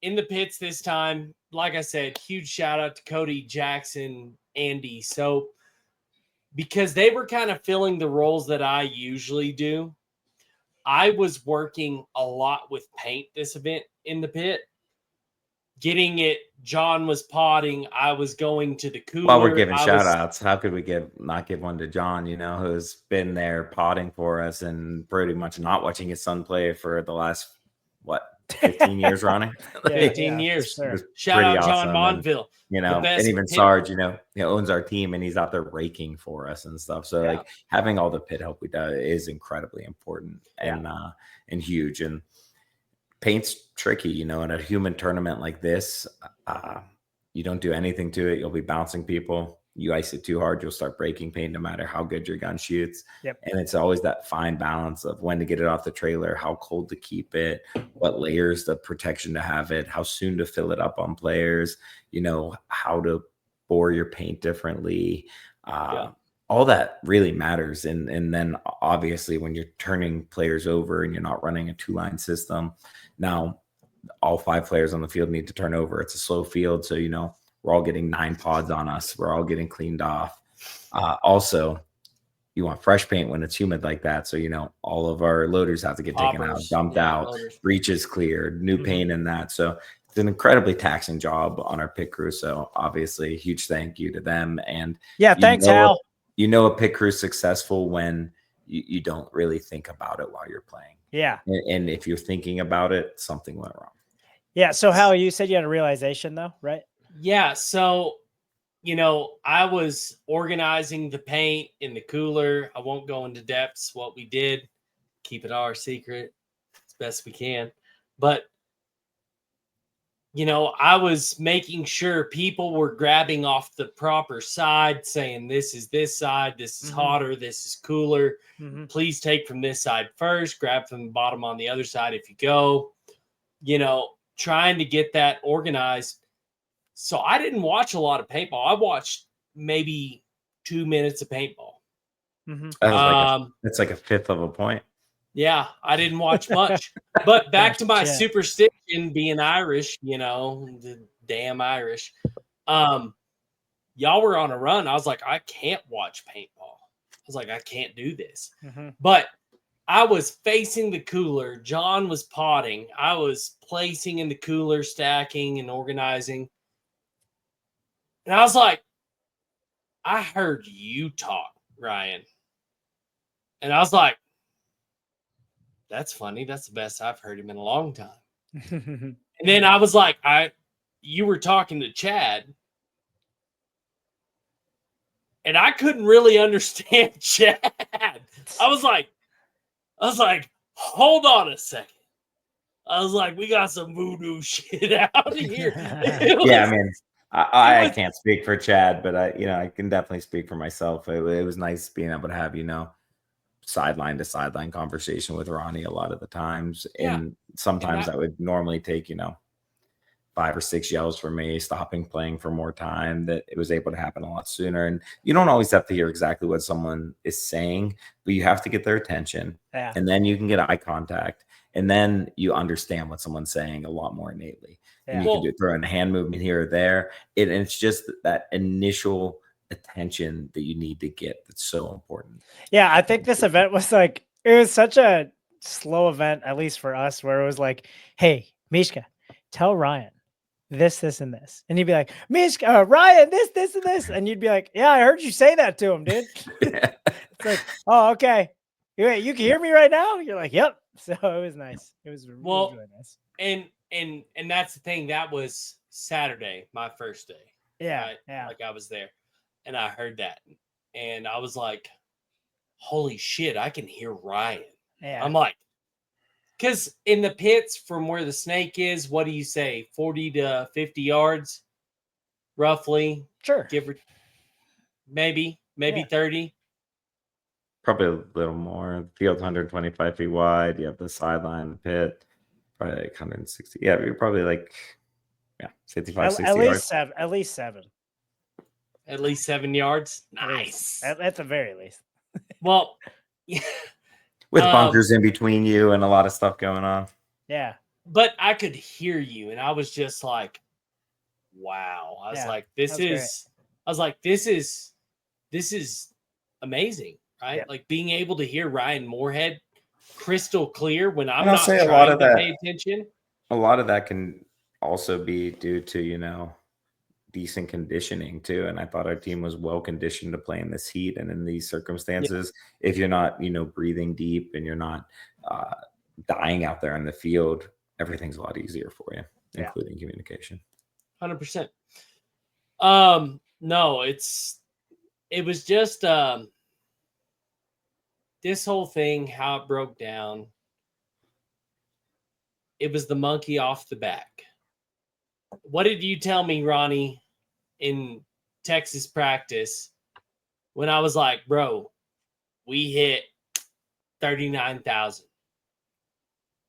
In the pits this time, like I said, huge shout out to Cody, Jackson, Andy. So because they were kind of filling the roles that I usually do, I was working a lot with paint this event in the pit. Getting it, John was potting. I was going to the cooler. While we're giving shout outs, how could we not give one to John, who's been there potting for us and pretty much not watching his son play for the last, 15 years, Ronnie? 15 years. Sure. Shout out John Monville. And even Sarge, he owns our team and he's out there raking for us and stuff. So like having all the pit help we do is incredibly important and huge. And paint's tricky, in a human tournament like this. You don't do anything to it, you'll be bouncing people. You ice it too hard, you'll start breaking paint no matter how good your gun shoots. Yep. And it's always that fine balance of when to get it off the trailer, how cold to keep it, what layers the protection to have it, how soon to fill it up on players, how to bore your paint differently. All that really matters. And then obviously when you're turning players over and you're not running a 2-line system, now all 5 players on the field need to turn over. It's a slow field. So, we're all getting 9 pods on us. We're all getting cleaned off. Also, you want fresh paint when it's humid like that. So, all of our loaders have to get taken out, dumped out, breaches cleared, new paint in that. So it's an incredibly taxing job on our pit crew. So obviously a huge thank you to them. And thanks, Hal. A pit crew is successful when you don't really think about it while you're playing. Yeah. And if you're thinking about it, something went wrong. Yeah. So Hal, you said you had a realization though, right? Yeah. So, I was organizing the paint in the cooler. I won't go into depths what we did. Keep it our secret as best we can. But, I was making sure people were grabbing off the proper side, saying this is this side, this is hotter, this is cooler. Please take from this side first, grab from the bottom on the other side if you go, trying to get that organized. So I didn't watch a lot of paintball. I watched maybe 2 minutes of paintball. Mhm. It's like a fifth of a point. Yeah, I didn't watch much. But back to my Shit. superstition, being Irish, the damn Irish. Y'all were on a run. I was like, I can't watch paintball. I was like, I can't do this. Mhm. But I was facing the cooler. John was potting. I was placing in the cooler, stacking and organizing. And I was like, I heard you talk, Ryan. And I was like, that's funny. That's the best I've heard him in a long time. And then I was like, you were talking to Chad. And I couldn't really understand Chad. I was like, hold on a second. I was like, we got some voodoo shit out here. Yeah, I mean, I can't speak for Chad, but I can definitely speak for myself. It was nice being able to have, sideline to sideline conversation with Ronnie a lot of the times. Yeah. And sometimes that would normally take, 5 or 6 yells for me, stopping playing for more time, that it was able to happen a lot sooner. And you don't always have to hear exactly what someone is saying, but you have to get their attention. Yeah. And then you can get eye contact. And then you understand what someone's saying a lot more innately. And you can throw in a hand movement here or there. And it's just that initial attention that you need to get that's so important. Yeah, I think this event was it was such a slow event, at least for us, where it was like, hey, Mishka, tell Ryan this, and this. And you'd be like, Mishka, Ryan, this, and this. And you'd be like, yeah, I heard you say that to him, dude. It's like, oh, okay. Wait, you can hear me right now? You're like, yep. So it was nice. It was really nice. And that's the thing. That was Saturday, my first day. Yeah. Right? Yeah. Like I was there and I heard that. And I was like, holy shit, I can hear Ryan. Yeah. I'm like, because in the pits from where the snake is, what do you say? 40 to 50 yards, roughly. Sure. Give or maybe 30. Probably a little more. The field's 125 feet wide. You have the sideline, the pit, probably like 160. Yeah, you're probably 55, 60 at yards. least 7. At least 7. At least 7 yards. Nice. At the very least. Well, with bunkers in between you and a lot of stuff going on. Yeah. But I could hear you, and I was just like, wow. I was like, this is amazing, right? Yeah. Like being able to hear Ryan Moorhead crystal clear when I'm And I'll not say trying to pay attention. A lot of that can also be due to, decent conditioning too. And I thought our team was well conditioned to play in this heat and in these circumstances. Yeah. If you're not, breathing deep and you're not dying out there on the field, everything's a lot easier for you, including communication. 100%. No, it was just this whole thing, how it broke down. It was the monkey off the back. What did you tell me, Ronnie, in Texas practice when I was like, bro, we hit 39,000?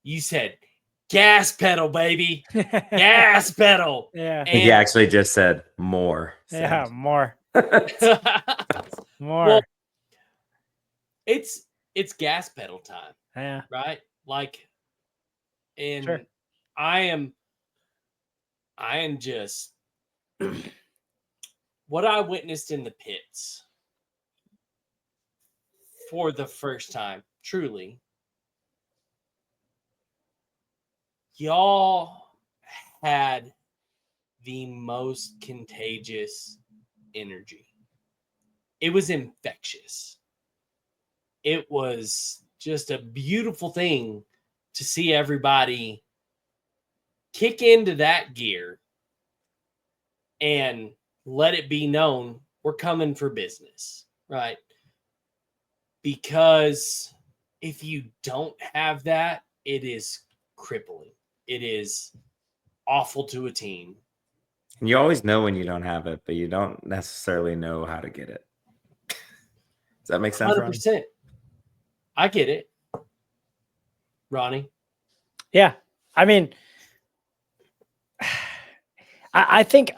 You said, gas pedal, baby. Gas pedal. Yeah. And he actually just said more. Yeah, more. More. Well, it's gas pedal time. Yeah. Right? And sure. I am just what I witnessed in the pits for the first time, truly. Y'all had the most contagious energy. It was infectious. It was just a beautiful thing to see everybody kick into that gear and let it be known we're coming for business, right? Because if you don't have that, it is crippling. It is awful to a team. And you always know when you don't have it, but you don't necessarily know how to get it. Does that make sense? 100%. Ronnie? I get it. Ronnie? Yeah. I mean, I think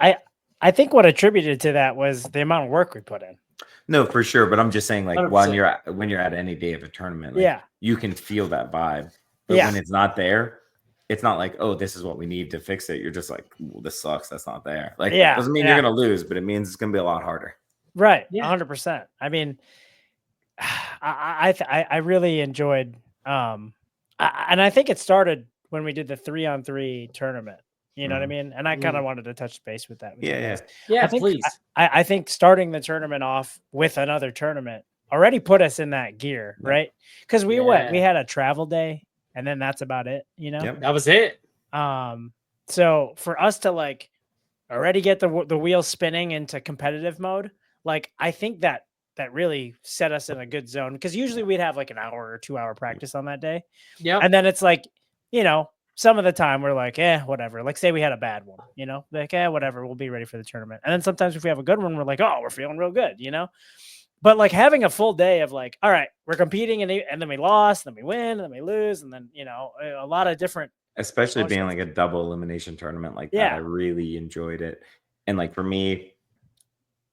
what attributed to that was the amount of work we put in. No, for sure. But I'm just saying, like, 100%. when you're at any day of a tournament, like, Yeah. you can feel that vibe. But Yeah. when it's not there, it's not like, oh, this is what we need to fix it. You're just like, well, this sucks. That's not there. Like, Yeah, doesn't mean you're gonna lose, but it means it's gonna be a lot harder. Right. Yeah. 100%. I mean, I really enjoyed, and I think it started when we did the 3-on-3 tournament. You know what I mean? And I kind of wanted to touch base with that with you guys. Yeah, I think, please. I think starting the tournament off with another tournament already put us in that gear, right? Because we had a travel day, and then that's about it. You know, that was it. So for us to like already get the wheels spinning into competitive mode, like I think that really set us in a good zone, because usually we'd have like an hour or 2-hour practice on that day. Yeah. And then it's like, you know, some of the time we're like, whatever. Like say we had a bad one, you know, like, whatever, we'll be ready for the tournament. And then sometimes if we have a good one, we're like, oh, we're feeling real good, you know? But like having a full day of like, all right, we're competing and then we lost, and then we win, and then we lose. And then, you know, a lot of different, Especially being like a double elimination tournament like that. I really enjoyed it. And like for me,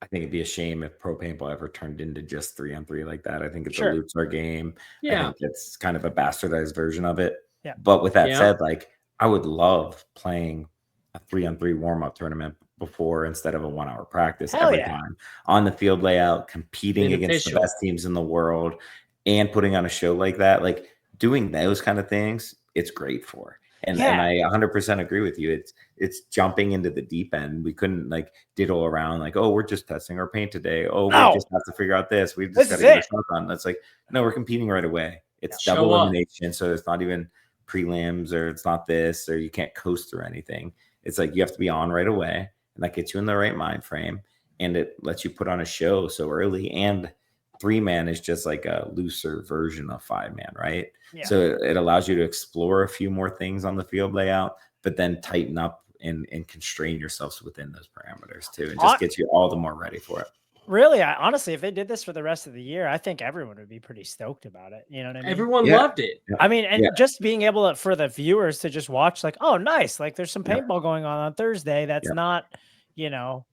I think it'd be a shame if pro paintball ever turned into just 3-on-3 like that. I think it dilutes our game. I think it's kind of a bastardized version of it. Yeah. But with that said, like I would love playing a 3-on-3 warm-up tournament before instead of a 1-hour practice every time on the field layout, competing against the best teams in the world and putting on a show like that. Like doing those kind of things, it's great for. And I 100% agree with you. It's jumping into the deep end. We couldn't like diddle around like, oh, we're just testing our paint today. Oh, we just have to figure out this. We just got to get a shot on. That's like, no, we're competing right away. It's double elimination. So it's not even prelims, or it's not this, or you can't coast or anything. It's like you have to be on right away, and that gets you in the right mind frame, and it lets you put on a show so early. And 3-man is just like a looser version of 5-man, right? Yeah. So it allows you to explore a few more things on the field layout, but then tighten up and constrain yourselves within those parameters too, and just get you all the more ready for it. Really, honestly, if they did this for the rest of the year, I think everyone would be pretty stoked about it. You know what I mean? Everyone loved it. I mean, and just being able to, for the viewers to just watch, like, oh, nice, like there's some paintball going on Thursday. That's not, you know,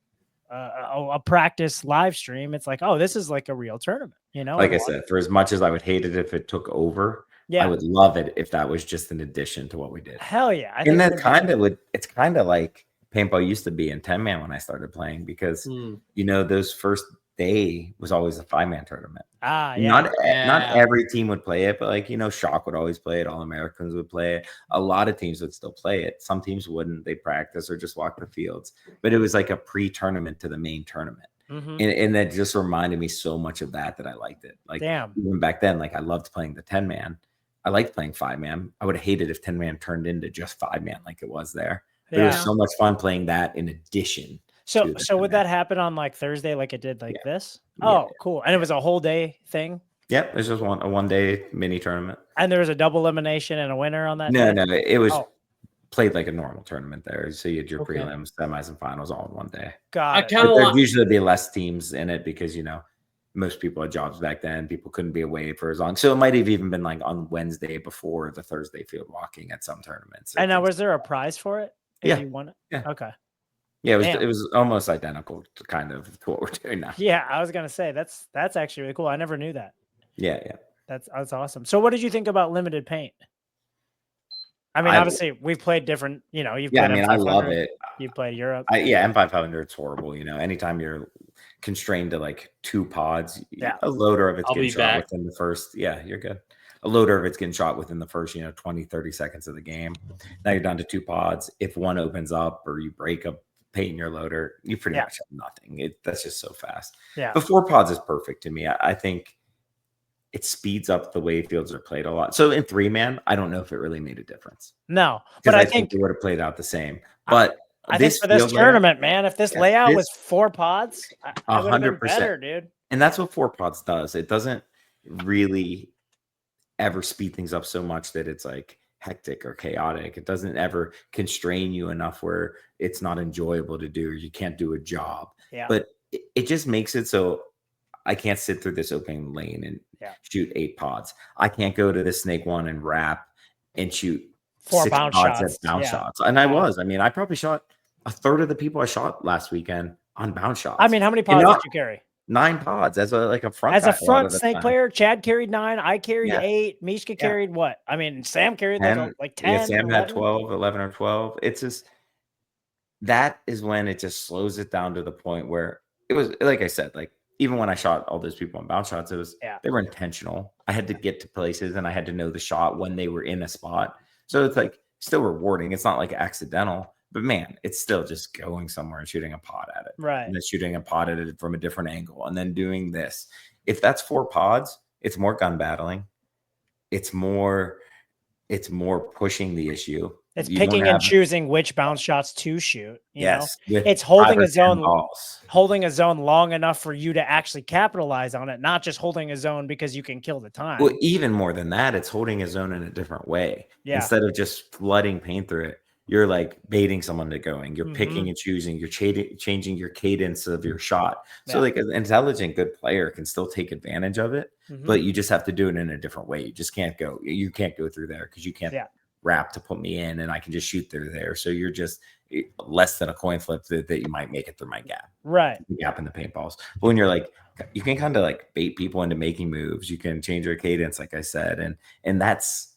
a practice live stream. It's like, oh, this is like a real tournament. You know, like I said, for as much as I would hate it if it took over, I would love it if that was just an addition to what we did. Hell yeah! And that kind of would. It's kind of like paintball used to be in 10-man when I started playing, because you know, those first day was always a 5-man tournament. Not every team would play it, but like, you know, Shock would always play it. All Americans would play it. A lot of teams would still play it. Some teams wouldn't. They practice or just walk the fields. But it was like a pre-tournament to the main tournament. And that just reminded me so much of that I liked it. Like even back then, like I loved playing the 10-man. I liked playing 5-man. I would have hated if 10-man turned into just 5-man like it was there. But it was so much fun playing that in addition. So would that happen on like Thursday like it did like this? Oh, cool. And it was a whole day thing? Yep. It was just a 1-day mini tournament. And there was a double elimination and a winner on that day? No. It was played like a normal tournament there. So you had your prelims, semis, and finals all in one day. Got it. There'd usually be less teams in it because, you know, most people had jobs back then. People couldn't be away for as long. So it might have even been like on Wednesday before the Thursday field walking at some tournaments. And now, was there a prize for it? If you won it? Yeah. Okay. Yeah, it was almost identical to kind of what we're doing now. Yeah, I was gonna say that's actually really cool. I never knew that. Yeah. That's awesome. So what did you think about limited paint? I mean, obviously we've played different, you know, you've played I love it. You've played Europe. M500 it's horrible, you know. Anytime you're constrained to like 2 pods, a loader of it's getting shot within the first. Yeah, you're good. A loader of it's getting shot within the first, 20, 30 seconds of the game. Now you're down to 2 pods. If one opens up or you break a paint in your loader, you pretty much have nothing. That's just so fast. Yeah. But 4 pods is perfect to me. I think it speeds up the way fields are played a lot. So in 3-man, I don't know if it really made a difference. No, but I think it would have played out the same. But I think for this tournament, man, if this layout was 4 pods, 100%, better, dude. And that's what 4 pods does. It doesn't really ever speed things up so much that it's like hectic or chaotic. It doesn't ever constrain you enough where it's not enjoyable to do, or you can't do a job. Yeah. But it just makes it so I can't sit through this open lane and shoot 8 pods. I can't go to the snake one and wrap and shoot 4 bounce shots at bounce shots. And I probably shot a third of the people I shot last weekend on bounce shots. I mean, how many pods did you carry? 9 pods as a front As a guy a lot of front the snake time. player, Chad carried 9. I carried Yeah. 8. Mishka Yeah. carried what? I mean, Sam carried 10, like 10. yeah, Sam had 11. 12, 11 or 12. It's just that is when it just slows it down to the point where it was like I said, like even when I shot all those people on bounce shots, Yeah. they were intentional. I had to get to places and I had to know the shot when they were in a spot. So it's like still rewarding. It's not like accidental, but man, it's still just going somewhere and shooting a pot at it. Right. And then shooting a pot at it from a different angle and then doing this. If that's 4 pods, it's more gun battling. It's more pushing the issue. It's You don't picking have and choosing which bounce shots to shoot. You know, yes, with it's 5 holding or a 10 zone, balls. holding a zone long enough for you to actually capitalize on it, not just holding a zone because you can kill the time. Well, even more than that, it's holding a zone in a different way. Yeah. Instead of just flooding paint through it, you're like baiting someone to going. You're Mhm. picking and choosing. You're changing your cadence of your shot. So Yeah. like an intelligent, good player can still take advantage of it, Mhm. but you just have to do it in a different way. You just can't go. You can't go through there because you can't Yeah. wrap to put me in, and I can just shoot through there. So you're just less than a coin flip that you might make it through my gap. Right. The gap in the paintballs. But when you're like, you can kind of like bait people into making moves. You can change your cadence, like I said, and that's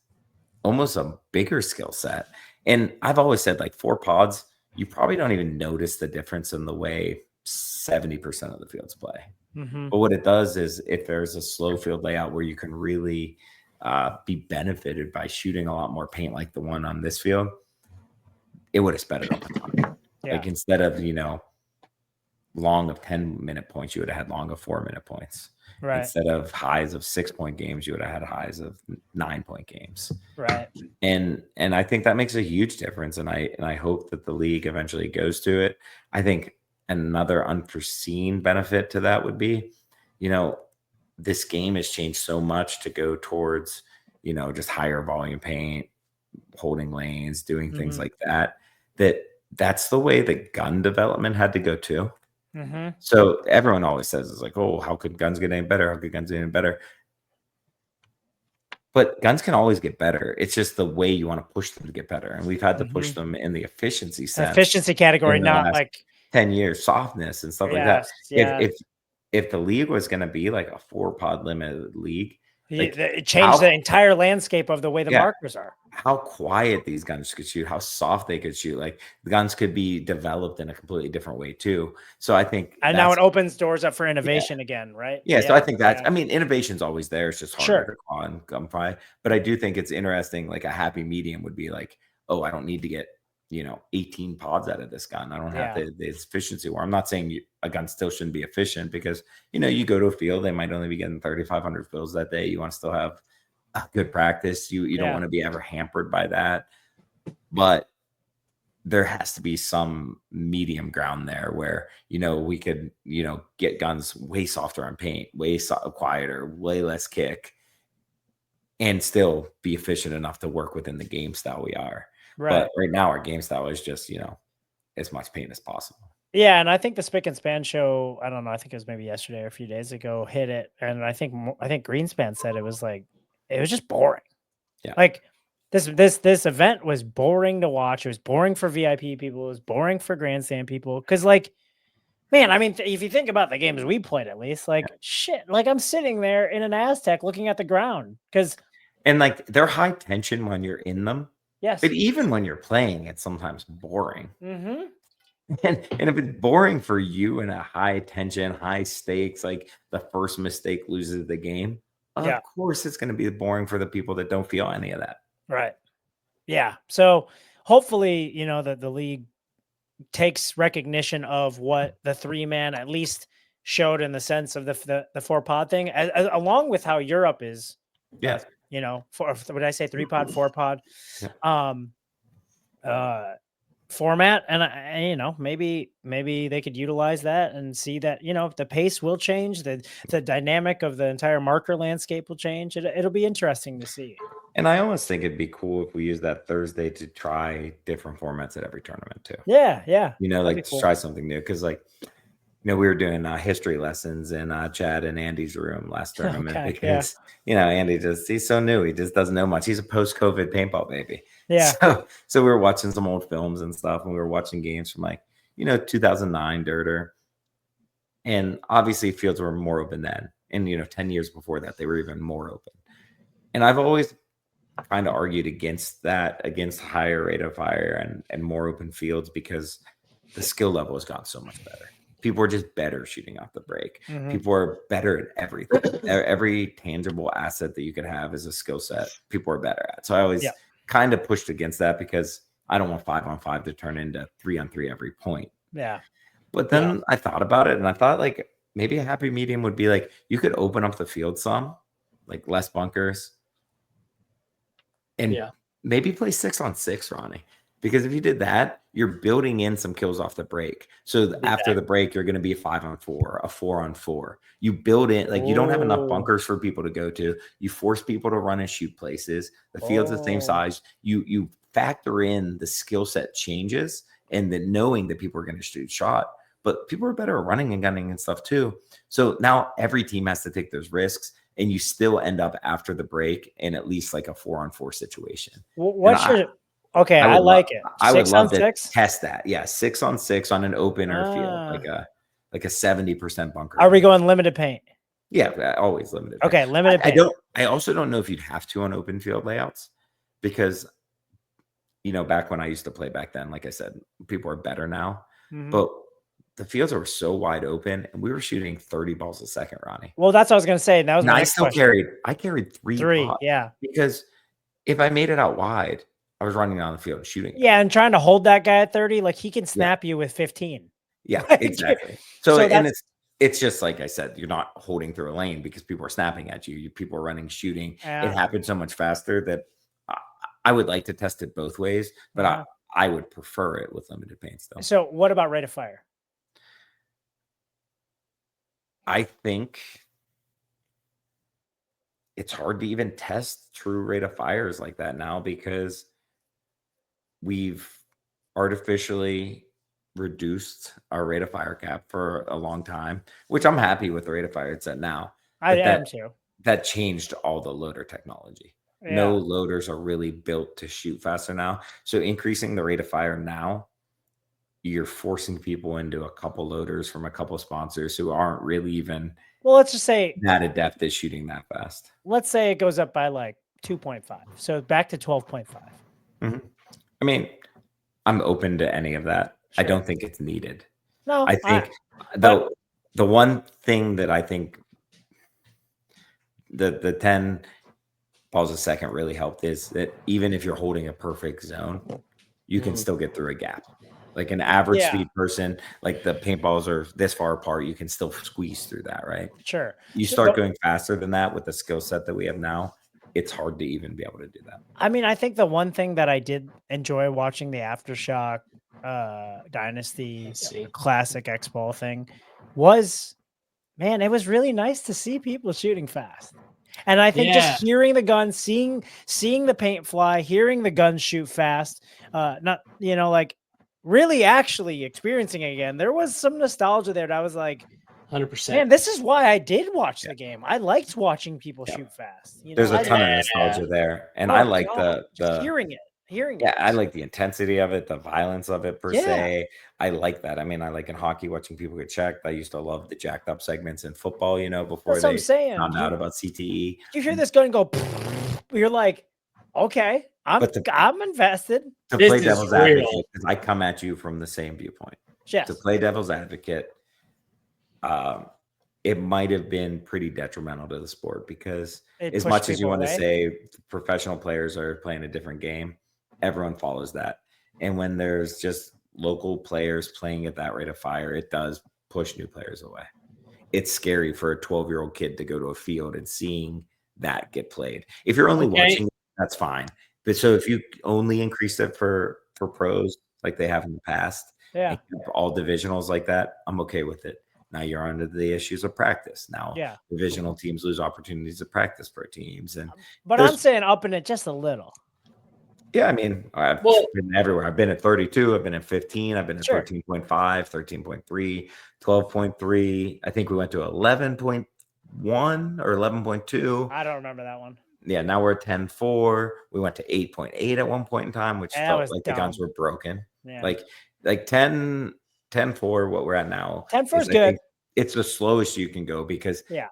almost a bigger skill set. And I've always said, like 4 pods, you probably don't even notice the difference in the way 70% of the fields play. Mhm. But what it does is, if there's a slow field layout where you can really be benefited by shooting a lot more paint, like the one on this field, it would have sped it up a ton. Yeah. Like instead of long of 10-minute points, you would have had long of 4-minute points. Right. Instead of highs of 6-point games, you would have had highs of 9-point games. Right. And I think that makes a huge difference. And I hope that the league eventually goes to it. I think another unforeseen benefit to that would be, this game has changed so much to go towards, just higher volume paint, holding lanes, doing things Mhm. like that, that's the way that gun development had to go too. Mhm. So everyone always says, it's like, oh, how could guns get any better? How could guns get any better? But guns can always get better. It's just the way you want to push them to get better. And we've had to push Mhm. them in the efficiency sense Efficiency category, in the not last like 10 years, softness and stuff like that. yes, yeah. If the league was going to be like a 4-pod limited league, like It changed the entire landscape of the way the Yeah. markers are. how quiet these guns could shoot, how soft they could shoot, like the guns could be developed in a completely different way too. So I think And now it opens doors up for innovation again, right? yeah, so I think that's, yeah. I mean, innovation's always there. It's just harder Sure. to claw and come by. But I do think it's interesting. Like a happy medium would be like, oh, I don't need to get, 18 pods out of this gun. I don't have Yeah. the efficiency where I'm not saying a gun still shouldn't be efficient because, you go to a field, they might only be getting 3,500 fills that day. You want to still have a good practice. You don't Yeah. want to be ever hampered by that. But there has to be some medium ground there where, we could, get guns way softer on paint, way quieter, way less kick, and still be efficient enough to work within the game style we are. Right. But right now our game style is just, as much paint as possible. Yeah, and I think the Spick and Span show, I don't know, I think it was maybe yesterday or a few days ago, hit it. And I think Greenspan said it was just boring. Yeah. Like this event was boring to watch. It was boring for VIP people. It was boring for grandstand people. Cause man, I mean, if you think about the games we played, at least shit, I'm sitting there in an Aztec looking at the ground. And they're high tension when you're in them. Yes. But even when you're playing, it's sometimes boring. Mm-hmm. And if it's boring for you in a high tension, high stakes, like the first mistake loses the game, of course it's going to be boring for the people that don't feel any of that. Right. Yeah. So hopefully, the league takes recognition of what the 3-man at least showed in the sense of the 4-pod thing, along with how Europe is. Yeah. What did I say? 3-pod, 4-pod. Yeah. Format, and maybe they could utilize that and see that the pace will change, the dynamic of the entire marker landscape will change. It'll be interesting to see. And I almost think it'd be cool if we use that Thursday to try different formats at every tournament too. Yeah, to try something new, because we were doing history lessons in Chad and Andy's room last tournament because Andy he's so new, he just doesn't know much. He's a post-COVID paintball baby. Yeah. So we were watching some old films and stuff, and we were watching games from 2009 Dirter. And obviously fields were more open then. And, 10 years before that, they were even more open. And I've always kind of argued against that, against higher rate of fire and more open fields, because the skill level has gotten so much better. People are just better shooting off the break. People are better at everything. Every tangible asset that you could have is a skill set people are better at. So I always kind of pushed against that, because I don't want 5-on-5 to turn into 3-on-3 every point. Yeah. But then I thought about it, and I thought, like, maybe a happy medium would be like, you could open up the field some, like less bunkers, and maybe play 6-on-6, Ronnie. Because if you did that, you're building in some kills off the break. So after the break, you're going to be a 5-on-4, a 4-on-4. You build in, like, you don't have enough bunkers for people to go to. You force people to run and shoot places. The field's the same size. You factor in the skill set changes, and then knowing that people are going to shoot shot. But people are better at running and gunning and stuff too. So now every team has to take those risks, and you still end up after the break in at least like a 4-on-4 situation. Okay, I like it. I would love to 6-on-6? test that. Yeah, 6-on-6 on an opener field, like a 70% bunker. Are we going limited paint? Yeah, always limited. Okay, limited paint. I also don't know if you'd have to on open field layouts, because back when I used to play back then, like I said, people are better now, but the fields were so wide open, and we were shooting 30 balls a second, Ronnie. Well, that's what I was going to say. That was my next question. I carried three pots, because if I made it out wide, I was running down the field and shooting. Yeah, and trying to hold that guy at 30, like, he can snap you with 15. Yeah, exactly. So and it's just like I said, you're not holding through a lane because people are snapping at you. People are running, shooting. It happened so much faster that I would like to test it both ways, but I would prefer it with limited paint still. So what about rate of fire? I think it's hard to even test true rate of fires like that now, because we've artificially reduced our rate of fire cap for a long time, which I'm happy with the rate of fire it's at now. I am too. That changed all the loader technology. Yeah. No loaders are really built to shoot faster now. So increasing the rate of fire now, you're forcing people into a couple loaders from a couple sponsors who aren't really even, well, let's just say, that adept at shooting that fast. Let's say it goes up by like 2.5. So back to 12.5. I mean, I'm open to any of that. Sure. I don't think it's needed. No, I think the one thing that I think the 10 balls a second really helped is that even if you're holding a perfect zone, you can still get through a gap. Like an average speed person, like the paintballs are this far apart, you can still squeeze through that, right? Sure. You start going faster than that with the skill set that we have now, it's hard to even be able to do that. I mean, I think the one thing that I did enjoy watching the Aftershock Dynasty Classic X-Ball thing was, man, it was really nice to see people shooting fast. And I think just hearing the gun, seeing the paint fly, hearing the gun shoot fast, not, like really actually experiencing it again, there was some nostalgia there that I was like, 100%. Man, this is why I did watch the game. I liked watching people shoot fast. There's a ton of nostalgia there, and I like the hearing it. Yeah, I like the intensity of it, the violence of it per se. I like that. I mean, I like in hockey watching people get checked. I used to love the jacked up segments in football. Before they found out about CTE. You hear this gun go, you're like, okay, I'm invested. To play devil's advocate, because I come at you from the same viewpoint. Yes. To play devil's advocate, it might have been pretty detrimental to the sport, because as much as you want to say professional players are playing a different game, everyone follows that. And when there's just local players playing at that rate of fire, it does push new players away. It's scary for a 12-year-old kid to go to a field and seeing that get played. If you're only watching, that's fine. But so if you only increase it for pros like they have in the past, and all divisionals like that, I'm okay with it. Now you're under the issues of practice. Now divisional teams lose opportunities to practice for teams. But I'm saying upping it just a little. Yeah, I mean, I've been everywhere. I've been at 32. I've been at 15. I've been at 13.5, 13.3, 12.3. I think we went to 11.1 or 11.2. I don't remember that one. Yeah, now we're at 10.4. We went to 8.8 at one point in time, which felt like the guns were broken. Yeah. Like 10.4, what we're at now. 10.4 is good. it's the slowest you can go because Yeah.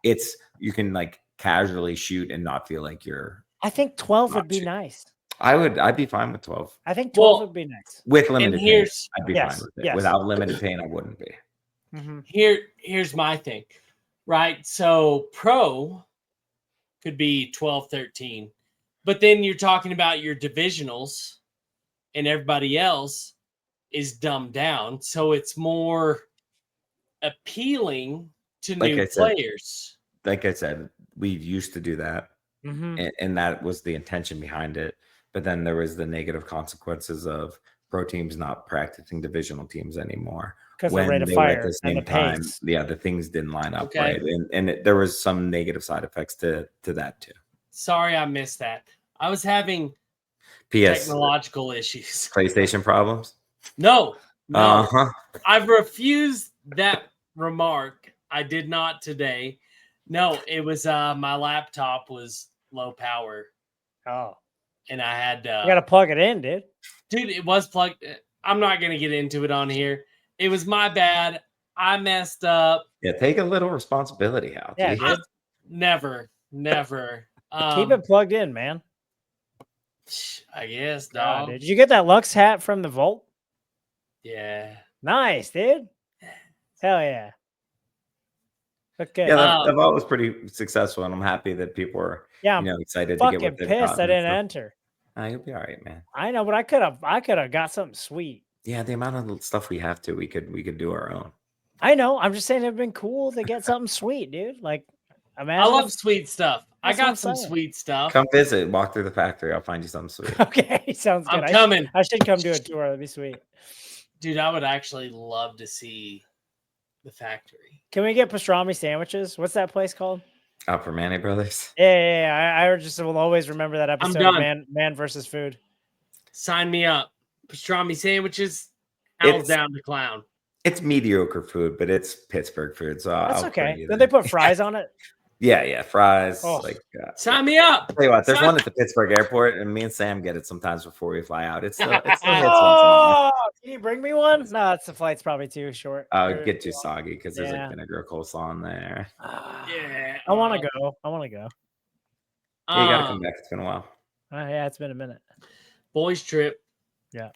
you can like casually shoot and not feel like you're. I think 12 would Not be shit. nice. I'd be fine with 12 I think 12 Well, would be nice. with limited pain. here's- I'd be Yes, fine with it. yes. Without limited pain, I wouldn't be. Here's my thing, right? So pro could be 12, 13, but then you're talking about your divisionals and everybody else is dumbed down. So it's more appealing to Like new I said, players. Like I said, we used to do that, and that was the intention behind it. But then there was the negative consequences of pro teams not practicing divisional teams anymore. Because the When rate of they were at fire the and same the time, pace. yeah, the things didn't line up Okay. right, and there was some negative side effects to that too. Sorry, I missed that. I was having P.S. technological issues. PlayStation problems. No. Uh-huh. I've refused that remark. I did not today. No, it was my laptop was low power Oh, and I had you got to plug it in, dude. dude, it was plugged. I'm not gonna get into it on here. It was my bad. I messed up. Yeah, take a little responsibility, Hal. Yeah, Geez. dude. Never. Keep it plugged in, man. I guess, God, dog. dude. Did you get that Lux hat from the Vault? Yeah. Nice, dude. Hell yeah. Okay. Yeah, that vote was pretty successful, and I'm happy that people are Yeah, I'm excited to get fucking what they've pissed I gotten. didn't enter. You'll be all right, man. I know, but I could have got something sweet. Yeah, the amount of stuff we have to, we could do our own. I know. I'm just saying it'd been cool to get something sweet, dude. Like, imagine. I love sweet stuff. I That's what I'm got some saying. sweet stuff. Come visit, walk through the factory. I'll find you something sweet. Okay, sounds good. I'm coming. I should come do a tour. That'd be sweet. Dude, I would actually love to see the factory. Can we get pastrami sandwiches? What's that place called? Out for Manny Brothers. Yeah. I just will always remember that episode of done. Man versus Food. Sign me up. Pastrami sandwiches, Al's It's- down to clown. It's mediocre food, but it's Pittsburgh food, so That's I'll okay. bring you Did there. they put fries on it? Yeah, fries. Oh. Like, Sign me up. tell you what, there's Sign- one at the Pittsburgh airport, and me and Sam get it sometimes before we fly out. It's still hits once in a while. Oh, can you bring me one? No, it's the flight's probably too short. Get too soggy because there's Yeah. like vinegar coleslaw in there. Yeah. I want to go. Yeah, you gotta come back. It's been a while. Yeah, it's been a minute. Boys trip. Yeah.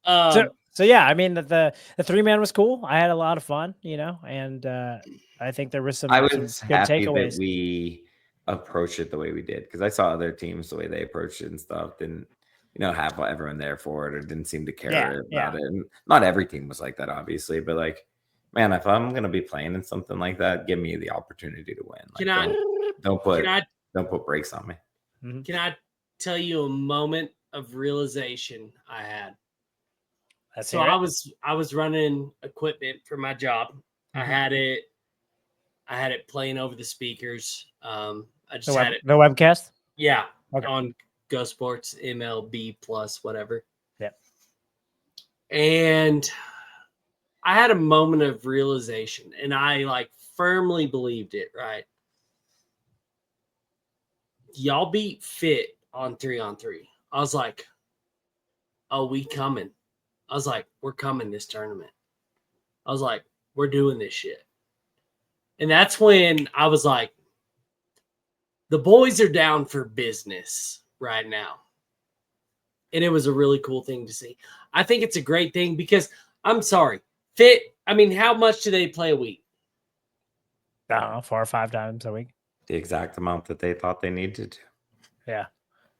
Um, So yeah, I mean the 3-man was cool. I had a lot of fun, and I think there was some. I some was good happy takeaways. that we approached it the way we did because I saw other teams the way they approached it and stuff didn't have everyone there for it or didn't seem to care about it. And not every team was like that, obviously, but like, man, if I'm gonna be playing in something like that, give me the opportunity to win. Like, don't put brakes on me. Can I tell you a moment of realization I had? So I was running equipment for my job. I had it playing over the speakers. I just had it. The webcast. Yeah, Okay. on Go Sports MLB Plus, whatever. Yeah. And I had a moment of realization, and I like firmly believed it. Right, y'all beat Fit on 3-on-3. I was like, "Oh, we coming." I was like, we're coming this tournament. I was like, we're doing this shit. And that's when I was like, the boys are down for business right now. And it was a really cool thing to see. I think it's a great thing because I'm sorry, Fit. I mean, how much do they play a week? I don't know, 4 or 5 times a week. The exact amount that they thought they needed to. Yeah.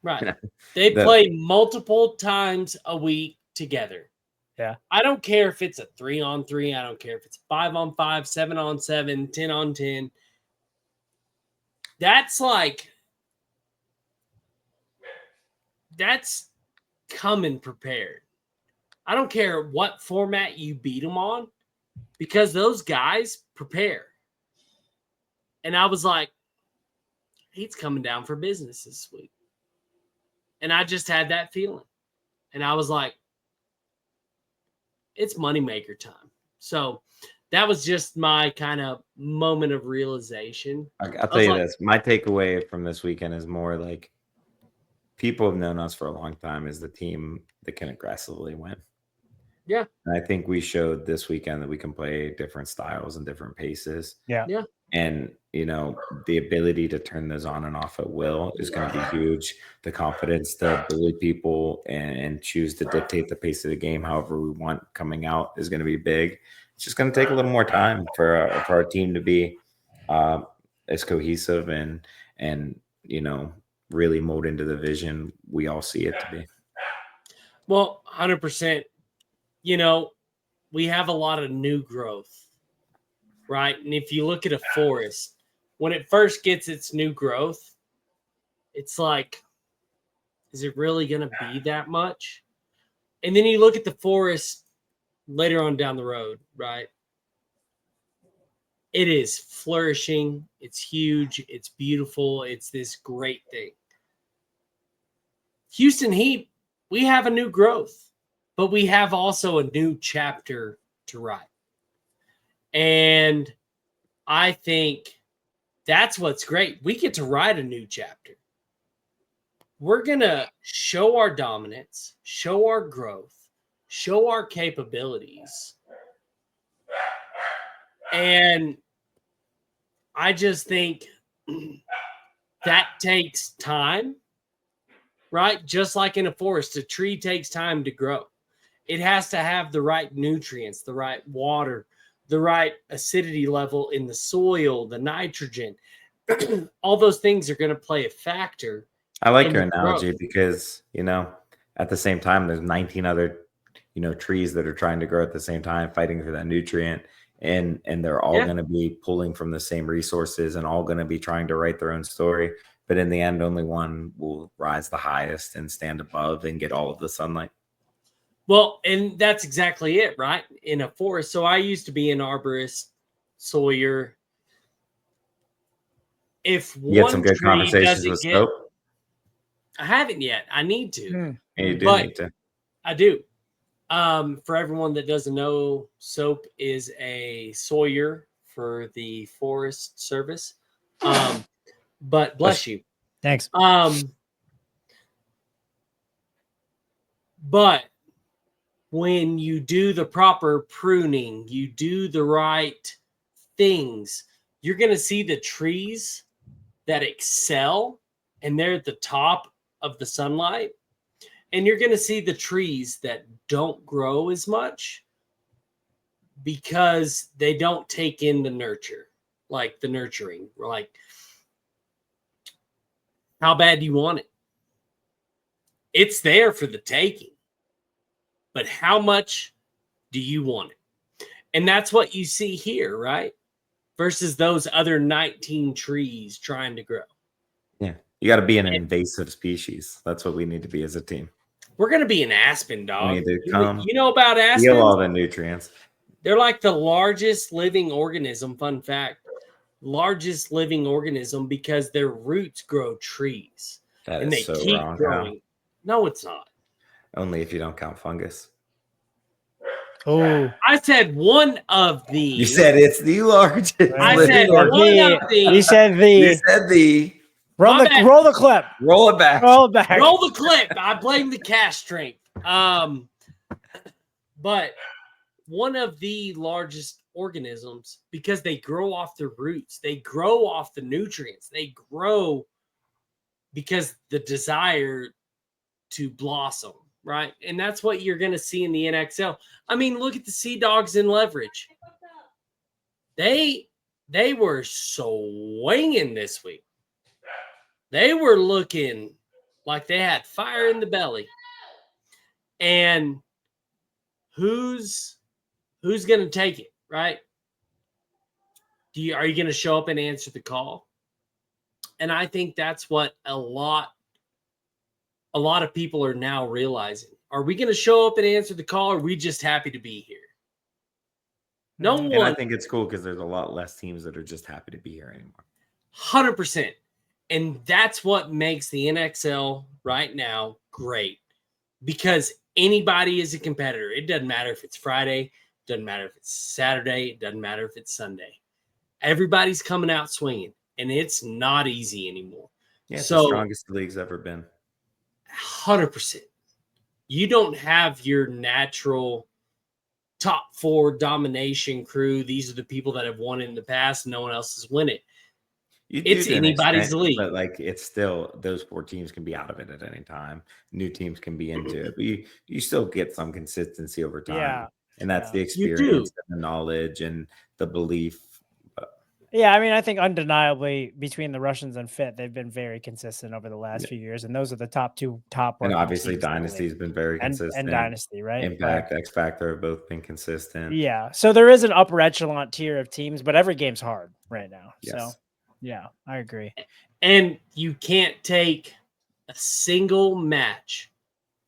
Right. They play multiple times a week together. Yeah. I don't care if it's a 3-on-3. I don't care if it's 5-on-5, 7-on-7, 10-on-10. That's coming prepared. I don't care what format you beat them on because those guys prepare. And I was like, he's coming down for business this week. And I just had that feeling. And I was like, it's moneymaker time. So that was just my kind of moment of realization. I'll tell you this. My takeaway from this weekend is more like people have known us for a long time as the team that can aggressively win. Yeah. And I think we showed this weekend that we can play different styles and different paces. Yeah. Yeah. And, the ability to turn those on and off at will is going to be huge. The confidence to bully people and choose to dictate the pace of the game however we want coming out is going to be big. It's just going to take a little more time for our team to be as cohesive and really mold into the vision we all see it to be. Well, 100%. We have a lot of new growth, right? And if you look at a forest, when it first gets its new growth, it's like, is it really going to be that much? And then you look at the forest later on down the road, right? It is flourishing. It's huge. It's beautiful. It's this great thing. Houston Heat, we have a new growth, but we have also a new chapter to write. And I think that's what's great. We get to write a new chapter. We're going to show our dominance, show our growth, show our capabilities. And I just think that takes time, right? Just like in a forest, a tree takes time to grow. It has to have the right nutrients, the right water, the right acidity level in the soil, the nitrogen. All those things are going to play a factor. I like your analogy because, at the same time, there's 19 other, trees that are trying to grow at the same time, fighting for that nutrient. And they're all going to be pulling from the same resources and all going to be trying to write their own story. But in the end, only one will rise the highest and stand above and get all of the sunlight. Well, and that's exactly it, right? In a forest. So I used to be an arborist, sawyer. If You get one some good tree conversations doesn't with get, Soap. I haven't yet. I need to. Yeah, you do But need to. I do. For everyone that doesn't know, Soap is a sawyer for the Forest Service. But bless you. Thanks. But when you do the proper pruning, you do the right things, you're going to see the trees that excel and they're at the top of the sunlight. And you're going to see the trees that don't grow as much because they don't take in the nurture, like the nurturing. Like, how bad do you want it? It's there for the taking. But how much do you want it? And that's what you see here, right? Versus those other 19 trees trying to grow. Yeah. You got to be an invasive species. That's what we need to be as a team. We're going to be an aspen, dog. We need to come. You know about aspens? Steal all the nutrients. They're like the largest living organism. Fun fact. Largest living organism because their roots grow trees. That and is they so keep wrong. growing. No, it's not. Only if you don't count fungus. Oh, I said one of the. You said it's the largest. I living said organism. one of the. You said the. You said the. Roll the clip. Roll it back. Roll it back. Roll the clip. I blame the cash strength. But one of the largest organisms because they grow off the roots. They grow off the nutrients. They grow because the desire to blossom, right? And that's what you're going to see in the NXL. I mean, look at the Sea Dogs in Leverage. They were swinging this week. They were looking like they had fire in the belly. And who's going to take it, right? Are you going to show up and answer the call? And I think that's what a lot of people are now realizing. Are we going to show up and answer the call, or are we just happy to be here? No one. And I think it's cool because there's a lot less teams that are just happy to be here anymore. 100%. And that's what makes the NXL right now great, because anybody is a competitor. It doesn't matter if it's Friday, it doesn't matter if it's Saturday, it doesn't matter if it's Sunday. Everybody's coming out swinging, and it's not easy anymore. Yeah, it's the strongest the league's ever been. 100%. You don't have your natural top 4 domination crew. These are the people that have won it in the past. No one else has won it. You do It's to an anybody's extent, league. but like it's still those 4 teams can be out of it at any time. New teams can be into it, but you still get some consistency over time. Yeah. And that's the You do. experience and the knowledge and the belief. Yeah, I mean, I think undeniably between the Russians and Fit, they've been very consistent over the last few years, and those are the top And working obviously teams in the Dynasty league. has been very and consistent. Dynasty, right? Impact, X Factor have both been consistent. Yeah, so there is an upper echelon tier of teams, but every game's hard right now. So Yes. yeah, I agree. And you can't take a single match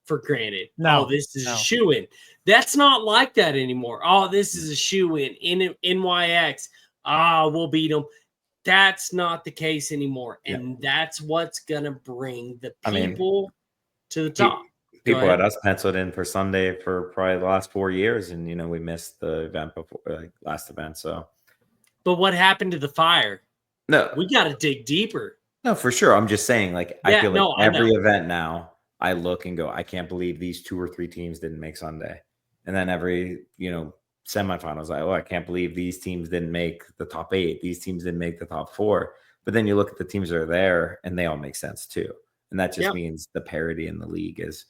for granted. No, Oh, this is no. a shoe-in. That's not like that anymore. Oh, this is a shoe-in. In NYX. We'll beat them. That's not the case anymore. And that's what's going to bring the people to the top. People had us penciled in for Sunday for probably the last 4 years, and we missed the event before, like last event. So, but what happened to the fire? No, we got to dig deeper. No, for sure. I'm just saying, like, I feel like every event now, I look and go, I can't believe these 2 or 3 teams didn't make Sunday, and then every semifinals, I can't believe these teams didn't make the top 8. These teams didn't make the top 4. But then you look at the teams that are there, and they all make sense too, and that just means the parity in the league is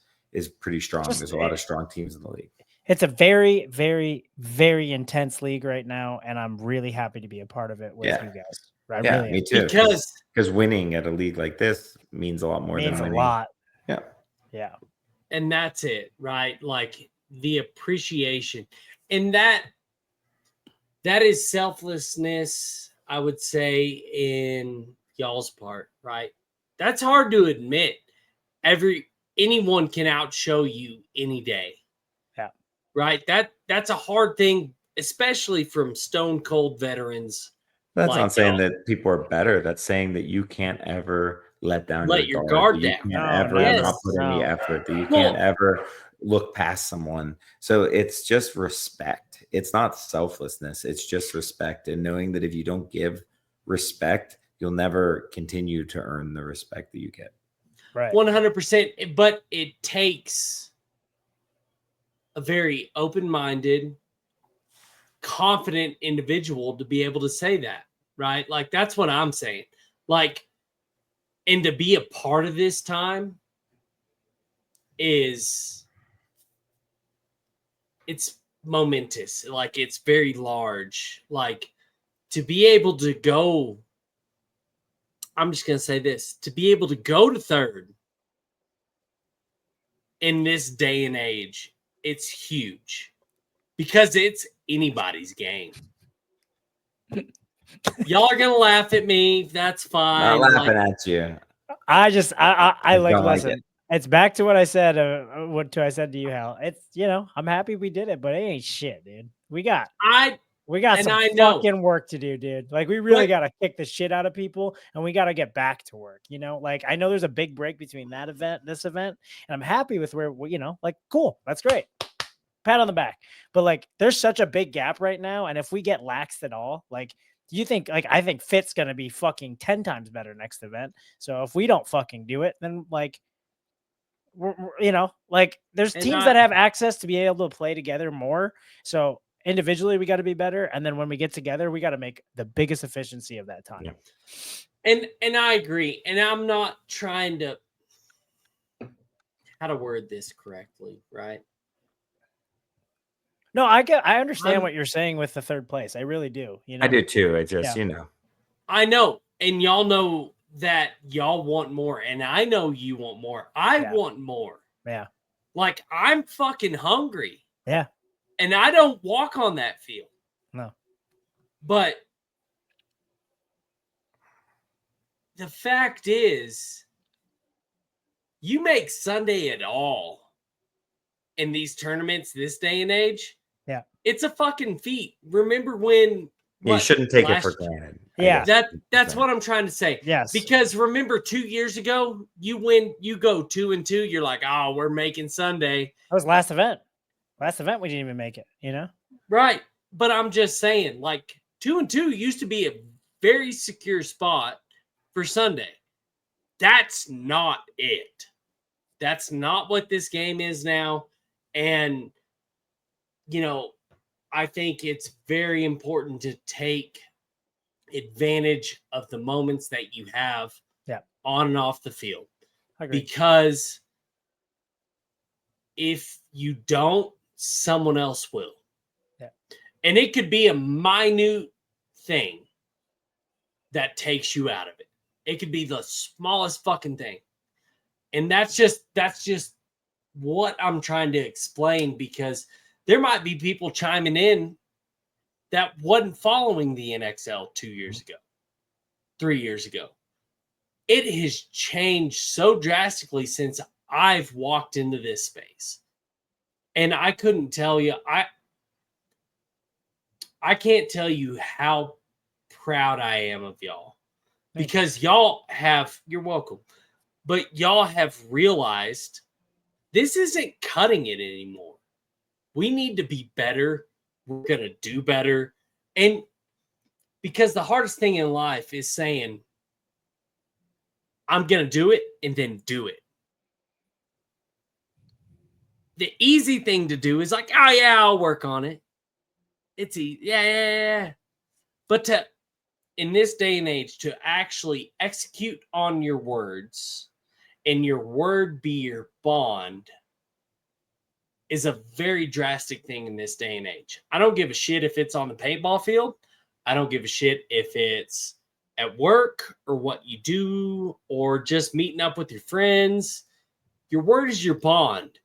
pretty strong. There's a lot of strong teams in the league. It's a very, very, very intense league right now, and I'm really happy to be a part of it with you guys. Really me too. Because winning at a league like this means a lot more than winning. A lot. Yeah. And that's it, right? Like the appreciation. And that is selflessness, I would say, in y'all's part, right? That's hard to admit. Anyone can outshow you any day. Yeah. Right? That's a hard thing, especially from stone cold veterans. That's not saying that people are better. That's saying that you can't ever let your guard down. You can't ever not put in the effort. That you can't ever look past someone. So it's just respect. It's not selflessness. It's just respect, and knowing that if you don't give respect, you'll never continue to earn the respect that you get. Right. 100%. But it takes a very open-minded, confident individual to be able to say that, right? Like, that's what I'm saying. Like, and to be a part of this time it's momentous. Like, it's very large. Like, to be able to go, I'm just going to say this, to be able to go to third in this day and age, it's huge because it's anybody's game. Y'all are going to laugh at me. That's fine. Not laughing at you. I like, listen, it's back to what I said, I said to you, Hal. It's, I'm happy we did it, but it ain't shit, dude. We got some fucking work to do, dude. Like, we really got to kick the shit out of people, and we got to get back to work, Like, I know there's a big break between that event, this event, and I'm happy with where, like, cool. That's great. Pat on the back. But, like, there's such a big gap right now, and if we get laxed at all, like, do you think, like, I think Fit's going to be fucking 10 times better next event. So if we don't fucking do it, then, like, like, there's teams that have access to be able to play together more. So individually, we got to be better. And then when we get together, we got to make the biggest efficiency of that time. Yeah. And I agree. And I'm not trying to, how to word this correctly, right? No, I understand what you're saying with the third place. I really do. I do too. I just, I know. And y'all know that y'all want more. And I know you want more. I want more. Yeah. Like, I'm fucking hungry. Yeah. And I don't walk on that field. No. But the fact is, you make Sunday at all in these tournaments this day and age, it's a fucking feat. Remember when you shouldn't take it for granted. Yeah. That's what I'm trying to say. Yes. Because remember 2 years ago, you go 2-2, you're like, oh, we're making Sunday. That was last event. Last event we didn't even make it, Right. But I'm just saying, like, 2-2 used to be a very secure spot for Sunday. That's not it. That's not what this game is now. And I think it's very important to take advantage of the moments that you have on and off the field. Because if you don't, someone else will. Yeah. And it could be a minute thing that takes you out of it. It could be the smallest fucking thing. And that's just what I'm trying to explain, because there might be people chiming in that wasn't following the NXL 2 years ago, 3 years ago. It has changed so drastically since I've walked into this space. And I couldn't tell you, I can't tell you how proud I am of y'all. Because y'all have, you're welcome, but y'all have realized this isn't cutting it anymore. We need to be better. We're going to do better. And because the hardest thing in life is saying, I'm going to do it and then do it. The easy thing to do is like, oh yeah, I'll work on it. It's easy. Yeah. But in this day and age, to actually execute on your words and your word be your bond is a very drastic thing in this day and age. I don't give a shit if it's on the paintball field. I don't give a shit if it's at work or what you do or just meeting up with your friends. Your word is your bond,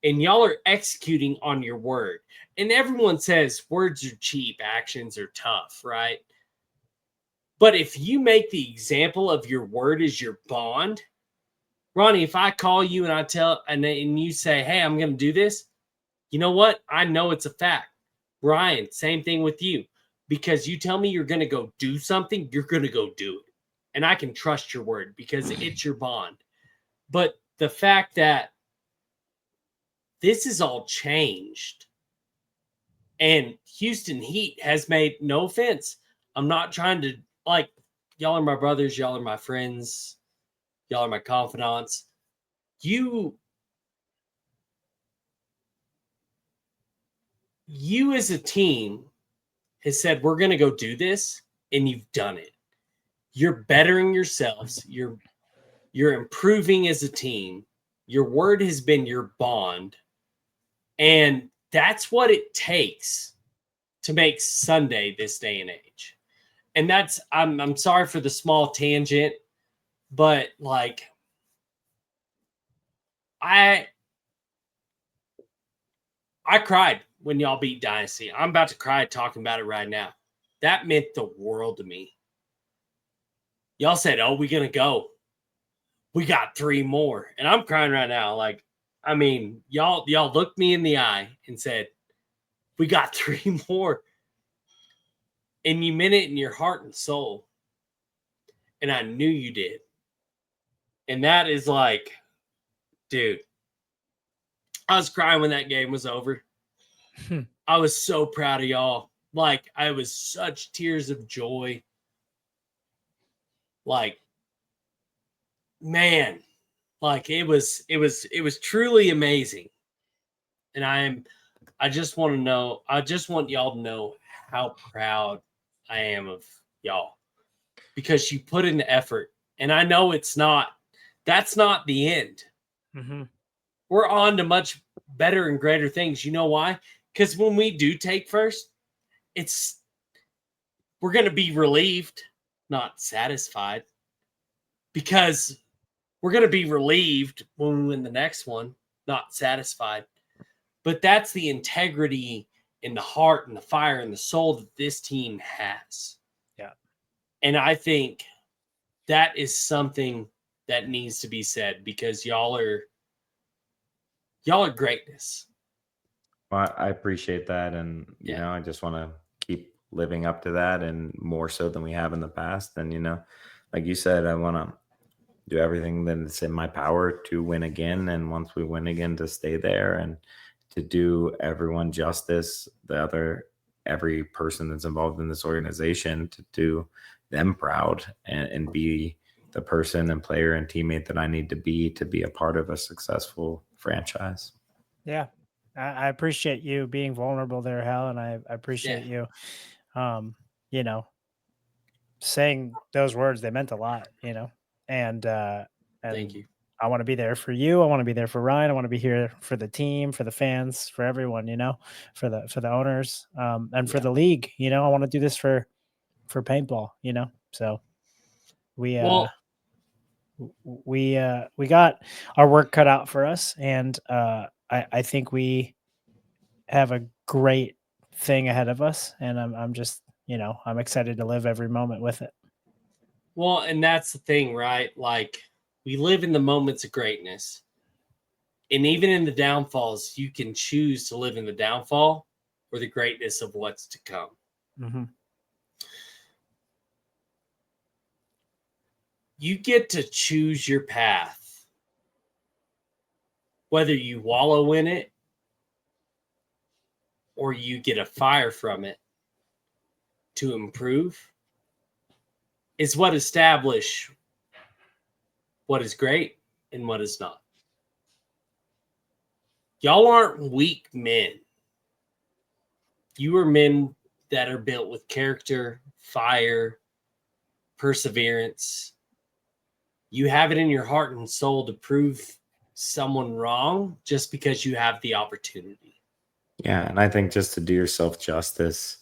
and y'all are executing on your word. And everyone says words are cheap, actions are tough, right? But if you make the example of your word as your bond, Ronnie, if I call you and I tell and you say, hey, I'm going to do this, you know what? I know it's a fact. Brian, same thing with you. Because you tell me you're going to go do something, you're going to go do it. And I can trust your word because it's your bond. But the fact that this is all changed, and Houston Heat has made, no offense, I'm not trying to, like, y'all are my brothers, y'all are my friends, y'all are my confidants. You as a team has said, we're going to go do this, and you've done it. You're bettering yourselves. You're improving as a team. Your word has been your bond. And that's what it takes to make Sunday this day and age. And that's, I'm sorry for the small tangent, but like, I cried when y'all beat Dynasty. I'm about to cry talking about it right now. That meant the world to me. Y'all said, oh, we're going to go. We got 3 more. And I'm crying right now. Like, I mean, y'all looked me in the eye and said, we got 3 more. And you meant it in your heart and soul. And I knew you did. And that is like, dude, I was crying when that game was over. I was so proud of y'all. Like, I was such tears of joy. Like, man, like it was truly amazing. And I just want y'all to know how proud I am of y'all, because you put in the effort. And I know that's not the end. Mm-hmm. We're on to much better and greater things. You know why? Because when we do take first, we're going to be relieved, not satisfied, because we're going to be relieved when we win the next one, not satisfied. But that's the integrity and the heart and the fire and the soul that this team has. Yeah. And I think that is something that needs to be said, because y'all are greatness. Well, I appreciate that. And, you know, I just want to keep living up to that, and more so than we have in the past. And, you know, like you said, I want to do everything that's in my power to win again. And once we win again, to stay there and to do everyone justice, every person that's involved in this organization, to do them proud and be the person and player and teammate that I need to be a part of a successful franchise. Yeah, I appreciate you being vulnerable there, Hal, and I appreciate you, you know, saying those words. They meant a lot, you know, and Thank you. I want to be there for you. I want to be there for Ryan. I want to be here for the team, for the fans, for everyone, you know, for the owners, and for the league. You know, I want to do this for paintball. You know, so we Well, we got our work cut out for us, and I think we have a great thing ahead of us, and I'm just, you know, I'm excited to live every moment with it. well, and that's the thing, right? Like, we live in the moments of greatness. And even in the downfalls, you can choose to live in the downfall or the greatness of what's to come. Mm-hmm. You get to choose your path, whether you wallow in it or you get a fire from it to improve, is what establish what is great and what is not. Y'all aren't weak men. You are men that are built with character, fire, perseverance. You have it in your heart and soul to prove someone wrong just because you have the opportunity. Yeah, and I think just to do yourself justice,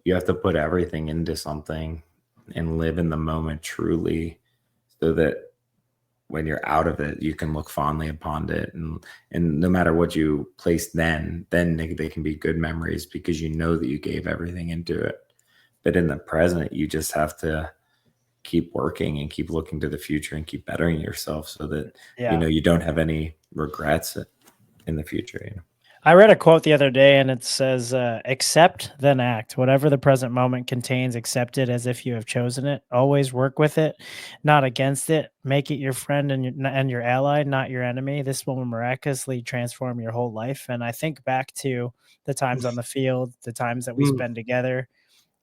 you have to put everything into something and live in the moment truly, so that when you're out of it, you can look fondly upon it, and no matter what you place then they can be good memories because you know that you gave everything into it. But in the present, you just have to keep working and keep looking to the future and keep bettering yourself, so that you know you don't have any regrets in the future. You know, I read a quote the other day, and it says, accept, then act. Whatever the present moment contains, accept it as if you have chosen it. Always work with it, not against it. Make it your friend and your ally, not your enemy. This will miraculously transform your whole life. And I think back to the times on the field, the times that we spend together.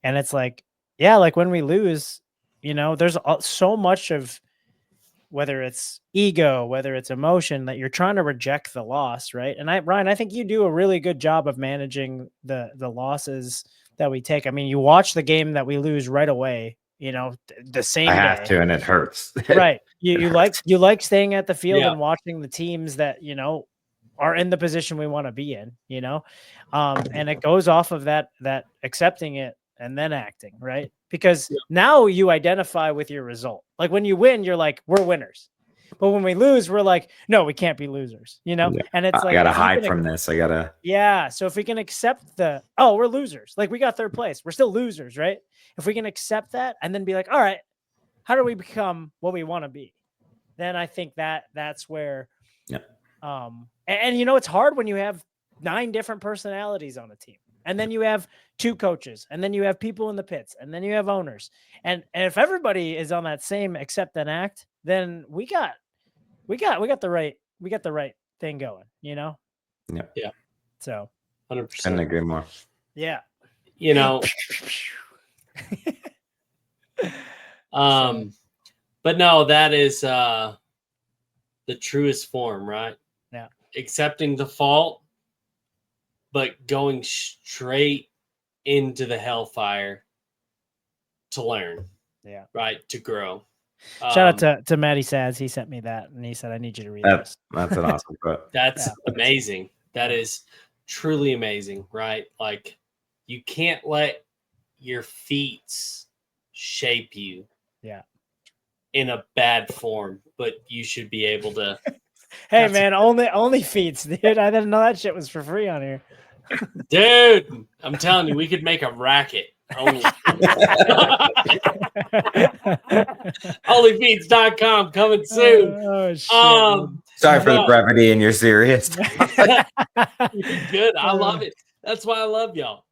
And it's like, yeah, like when we lose, you know, there's so much of, whether it's ego, whether it's emotion, that you're trying to reject the loss, right? And Ryan, I think you do a really good job of managing the losses that we take. I mean, you watch the game that we lose right away, you know, the same I day. have to, and it hurts. Right. You like staying at the field Yeah. and watching the teams that, you know, are in the position we want to be in, you know? And it goes off of that accepting it and then acting, right? Because now you identify with your result. Like when you win, you're like, we're winners. But when we lose, we're like, no, we can't be losers, you know? Yeah. And it's I like, gotta hide from this. I gotta. yeah. So if we can accept we're losers, like we got third place, we're still losers, right? If we can accept that and then be like, all right, how do we become what we want to be? Then I think that's where, and you know, it's hard when you have 9 different personalities on a team, and then you have 2 coaches, and then you have people in the pits, and then you have owners. And if everybody is on that same accept and act, then we got the right thing going, you know? Yeah. So 100%. Couldn't agree more. yeah. You know, but no, that is the truest form, right? Yeah. Accepting the fault, but going straight into the hellfire to learn. Yeah. Right. To grow. Shout out to Matty Sads. He sent me that, and he said, I need you to read this. That's an awesome quote. That's amazing. That is truly amazing, right? Like, you can't let your feet shape you in a bad form, but you should be able to. Hey man, only feats, dude. I didn't know that shit was for free on here. Dude, I'm telling you, we could make a racket. Onlyfeeds.com coming soon. Oh shit. Sorry for the brevity, and you're serious. You're good. I love it. That's why I love y'all.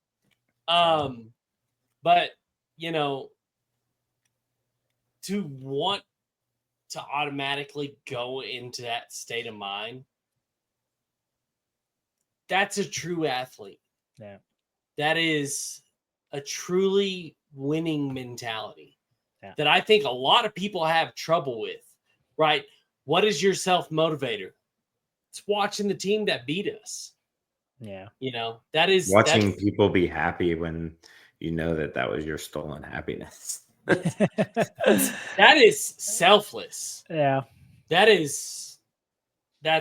But you know, to want to automatically go into that state of mind, that's a true athlete. Yeah. That is a truly winning mentality that I think a lot of people have trouble with, right? What is your self-motivator? It's watching the team that beat us. Yeah. That is Watching people be happy when you know that was your stolen happiness. that is selfless. Yeah. That's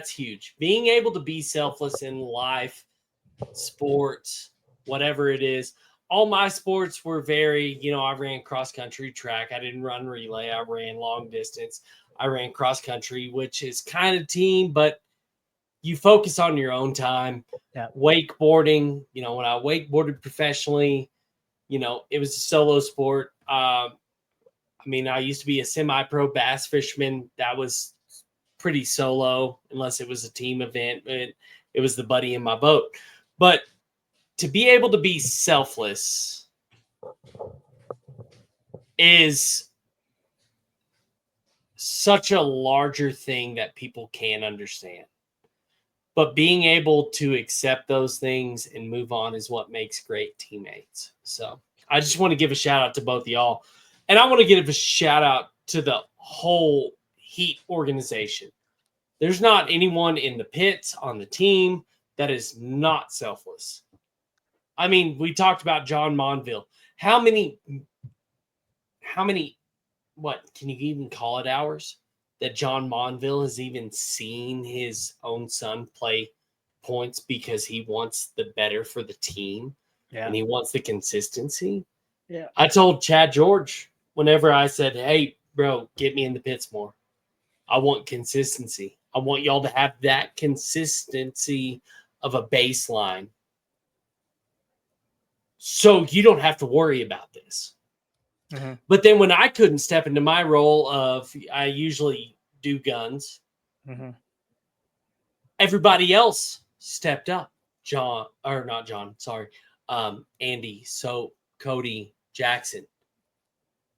huge. Being able to be selfless in life, sports, whatever it is. All my sports were very, I ran cross country track. I didn't run relay. I ran long distance. I ran cross country, which is kind of team, but you focus on your own time. Yeah. Wakeboarding, when I wakeboarded professionally, it was a solo sport. I used to be a semi-pro bass fisherman. That was pretty solo, unless it was a team event. It was the buddy in my boat. But to be able to be selfless is such a larger thing that people can't understand. But being able to accept those things and move on is what makes great teammates. So I just want to give a shout out to both of y'all. And I want to give a shout out to the whole Heat organization. There's not anyone in the pits on the team that is not selfless. We talked about John Monville. How many, what can you even call it, hours that John Monville has even seen his own son play points because he wants the better for the team and he wants the consistency? Yeah. I told Chad George whenever I said, hey, bro, get me in the pits more. I want consistency. I want y'all to have that consistency of a baseline. So you don't have to worry about this. Mm-hmm. But then when I couldn't step into my role of, I usually do guns, everybody else stepped up. Andy, so Cody, Jackson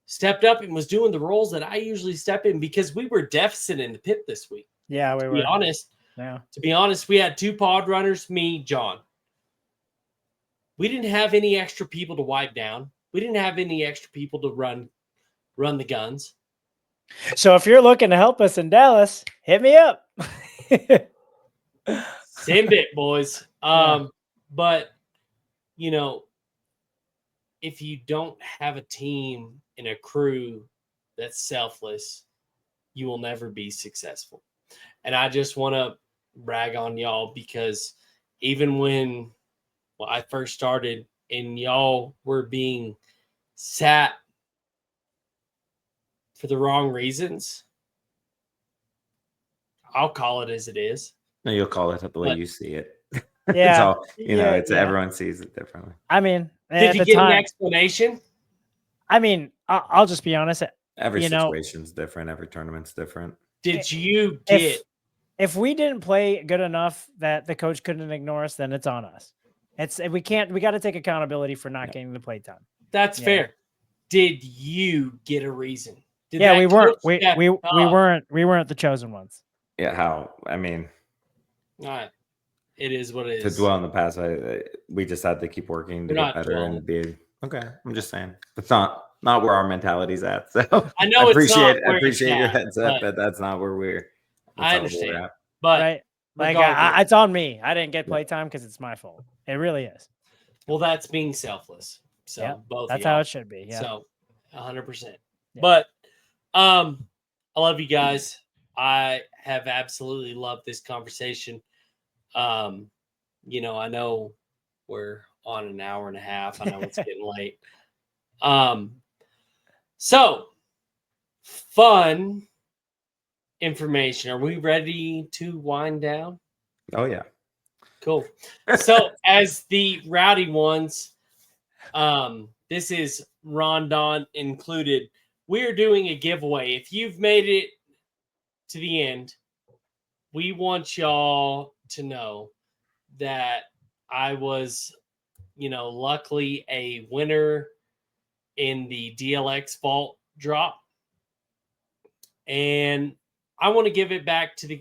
stepped up and was doing the roles that I usually step in because we were deficit in the pit this week. Yeah, we were. To be honest, we had 2 pod runners, me, John. We didn't have any extra people to wipe down. We didn't have any extra people to run the guns. So if you're looking to help us in Dallas, hit me up. Send it, boys. But if you don't have a team and a crew that's selfless, you will never be successful. And I just want to brag on y'all because even when I first started and y'all were being sat for the wrong reasons, I'll call it as it is. No, you'll call it the way you see it. Yeah. So, everyone sees it differently. Did you get an explanation? I'll just be honest. Every situation's different. Every tournament's different. Did you get... If we didn't play good enough that the coach couldn't ignore us, then it's on us. We got to take accountability for not getting the play time. That's fair. Did you get a reason? We weren't the chosen ones. Yeah. How? All right. It is what it is. To dwell in the past, we just had to keep working to get better and be okay. I'm just saying, it's not where our mentality's at. So I know appreciate your heads up, but that's not where we're. I understand, but it's on me. I didn't get playtime because it's my fault. It really is. Well, that's being selfless. So both. That's how it should be. Yeah. So 100%. But I love you guys. I have absolutely loved this conversation. I know we're on an hour and a half. I know it's getting late. So fun information. Are we ready to wind down? Oh yeah. Cool. So as the rowdy ones, this is Rondon included. We're doing a giveaway. If you've made it to the end, we want y'all to know that I was, luckily a winner in the DLX vault drop. And we want to give it back to the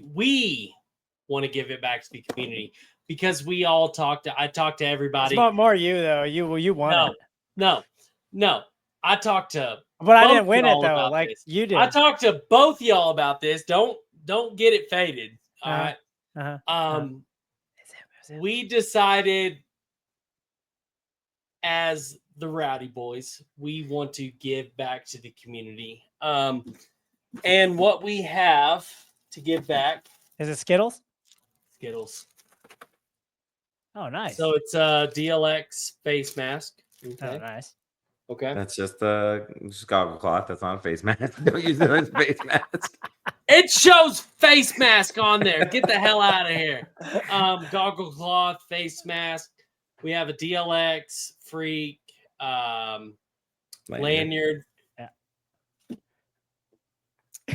community because we all I talked to everybody. It's more you though. You won it. No. I talked to, but I didn't win it though. Like this. You did. I talked to both y'all about this. Don't get it faded. All right. we decided as the Rowdy Boys, we want to give back to the community. And what we have to give back Is it Skittles? Skittles. Oh, nice. So it's a DLX face mask. Okay. Oh, nice. Okay. That's just goggle cloth. That's not a face mask. Don't use it as face mask. It shows face mask on there. Get the hell out of here. Goggle cloth, face mask. We have a DLX freak lanyard. Yeah.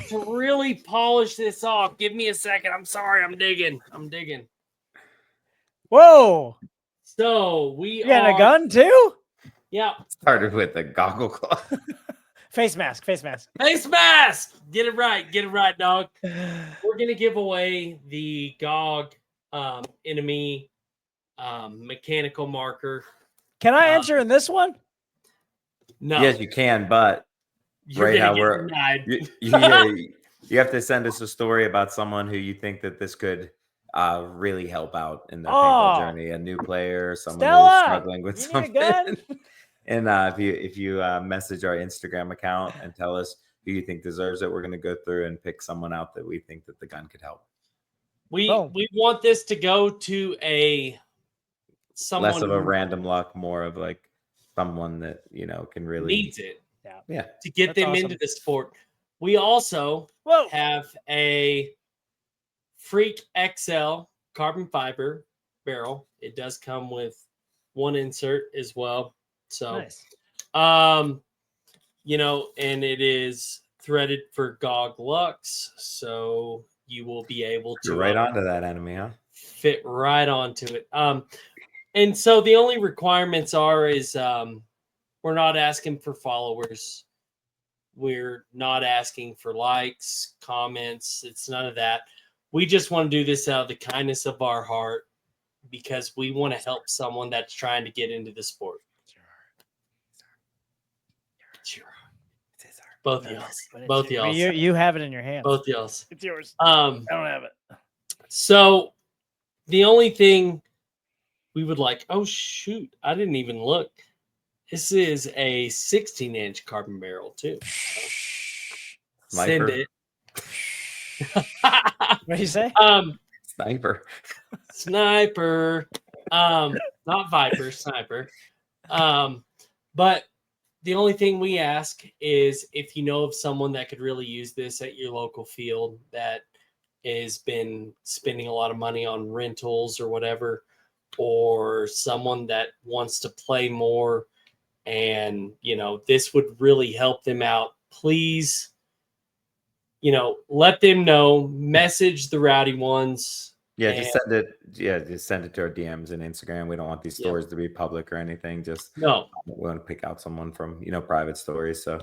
To really polish this off, give me a second. I'm sorry. I'm digging. Whoa. So we You got a gun too? Yeah. Started with the goggle cloth. Face mask. Face mask. Get it right, dog. We're gonna give away the GOG enemy mechanical marker. Can I enter in this one? No. Yes, you can, but You're right gonna how get we're denied. you have to send us a story about someone who you think that this could really help out in their Oh. paintball journey. A new player, someone Stella, who's struggling with you need a something. gun? And if you message our Instagram account and tell us who you think deserves it, we're going to go through and pick someone out that we think that the gun could help. We want this to go to someone Less of a who random luck, more of like someone that can really needs it. Yeah. To get That's them awesome. into the sport. We also have a Freak XL carbon fiber barrel. It does come with one insert as well. So Nice. and it is threaded for GOG Lux, so you will be able to You're right onto that enemy, huh? fit right onto it. And so the only requirements is we're not asking for followers. We're not asking for likes, comments. It's none of that. We just want to do this out of the kindness of our heart because we want to help someone that's trying to get into the sport. Both y'all. You have it in your hands. Both y'all's. It's yours. I don't have it. So the only thing we would like, oh shoot, I didn't even look. This is a 16-inch carbon barrel too. Sniper. Send it. What do you say? Sniper. Not Viper, sniper. But the only thing we ask is if you know of someone that could really use this at your local field that has been spending a lot of money on rentals or whatever, or someone that wants to play more and, this would really help them out. Please, let them know, message the Rowdy Ones. Yeah, just send it. Yeah, just send it to our DMs and Instagram. We don't want these stories to be public or anything. Just we want to pick out someone from private stories. So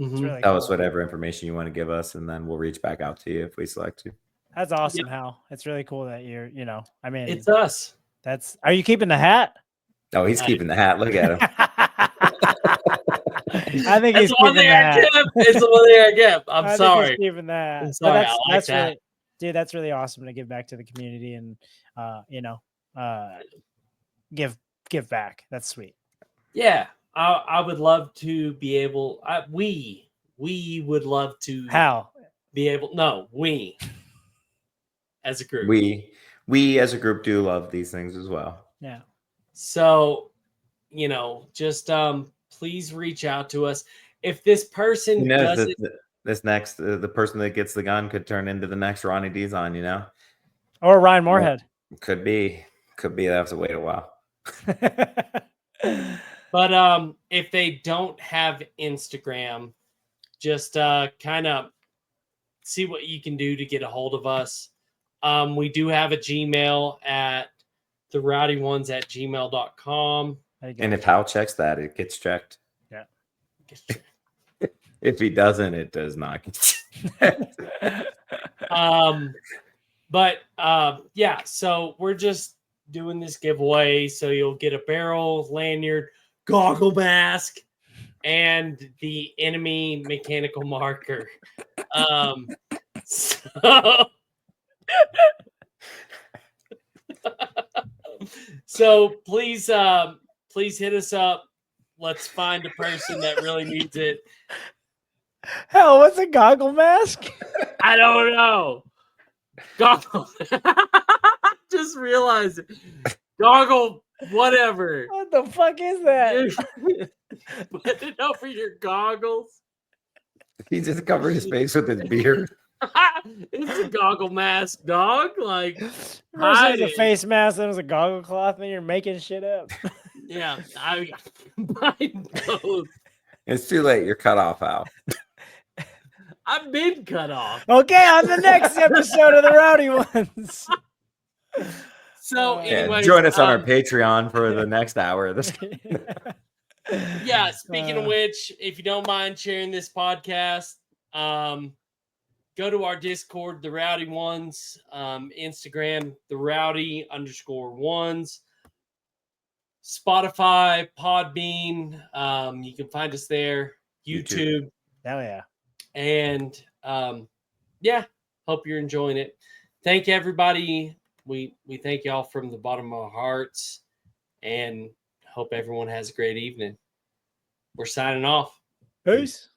really tell us whatever information you want to give us, and then we'll reach back out to you if we select you. That's awesome, Hal. It's really cool that you're. I mean, it's us. Are you keeping the hat? Oh, he's keeping the hat. Look at him. I think he's keeping the hat. It's the one thing I kept. I'm sorry. He's keeping that. I'm sorry. That's really, dude. That's really awesome to give back to the community and give back. That's sweet. Yeah, I would love to be able. We would love to. Hal be able. No, we as a group. We as a group do love these things as well. Yeah. So, just please reach out to us. If this person does it, the person that gets the gun could turn into the next Ronnie Dizon, or Ryan Moorhead. Could be. They have to wait a while. But if they don't have Instagram, just kind of see what you can do to get a hold of us. We do have a Gmail at therowdyones@gmail.com. And if Hal checks that, it gets checked. Yeah. If he doesn't, it does not get checked. So we're just doing this giveaway. So you'll get a barrel, lanyard, goggle mask, and the enemy mechanical marker. So please hit us up. Let's find a person that really needs it. Hell, what's a goggle mask? I don't know. Goggle. Just realized it. Goggle, whatever. What the fuck is that? Put it over your goggles. He just covered his face with his beard. It's a goggle mask, dog. Like, First hide it was a it. face mask, then it was a goggle cloth, and you're making shit up. Yeah, I mine goes. It's too late. You're cut off, Al. I've been cut off. Okay, on the next episode of the Rowdy Ones. So, Yeah, anyway, join us on our Patreon for the next hour of this. Yeah, speaking of which, if you don't mind sharing this podcast, go to our Discord, the Rowdy Ones, Instagram, the Rowdy_ones, Spotify, Podbean. You can find us there, YouTube. Hell yeah. And yeah, hope you're enjoying it. Thank everybody. We thank y'all from the bottom of our hearts, and hope everyone has a great evening. We're signing off. Peace.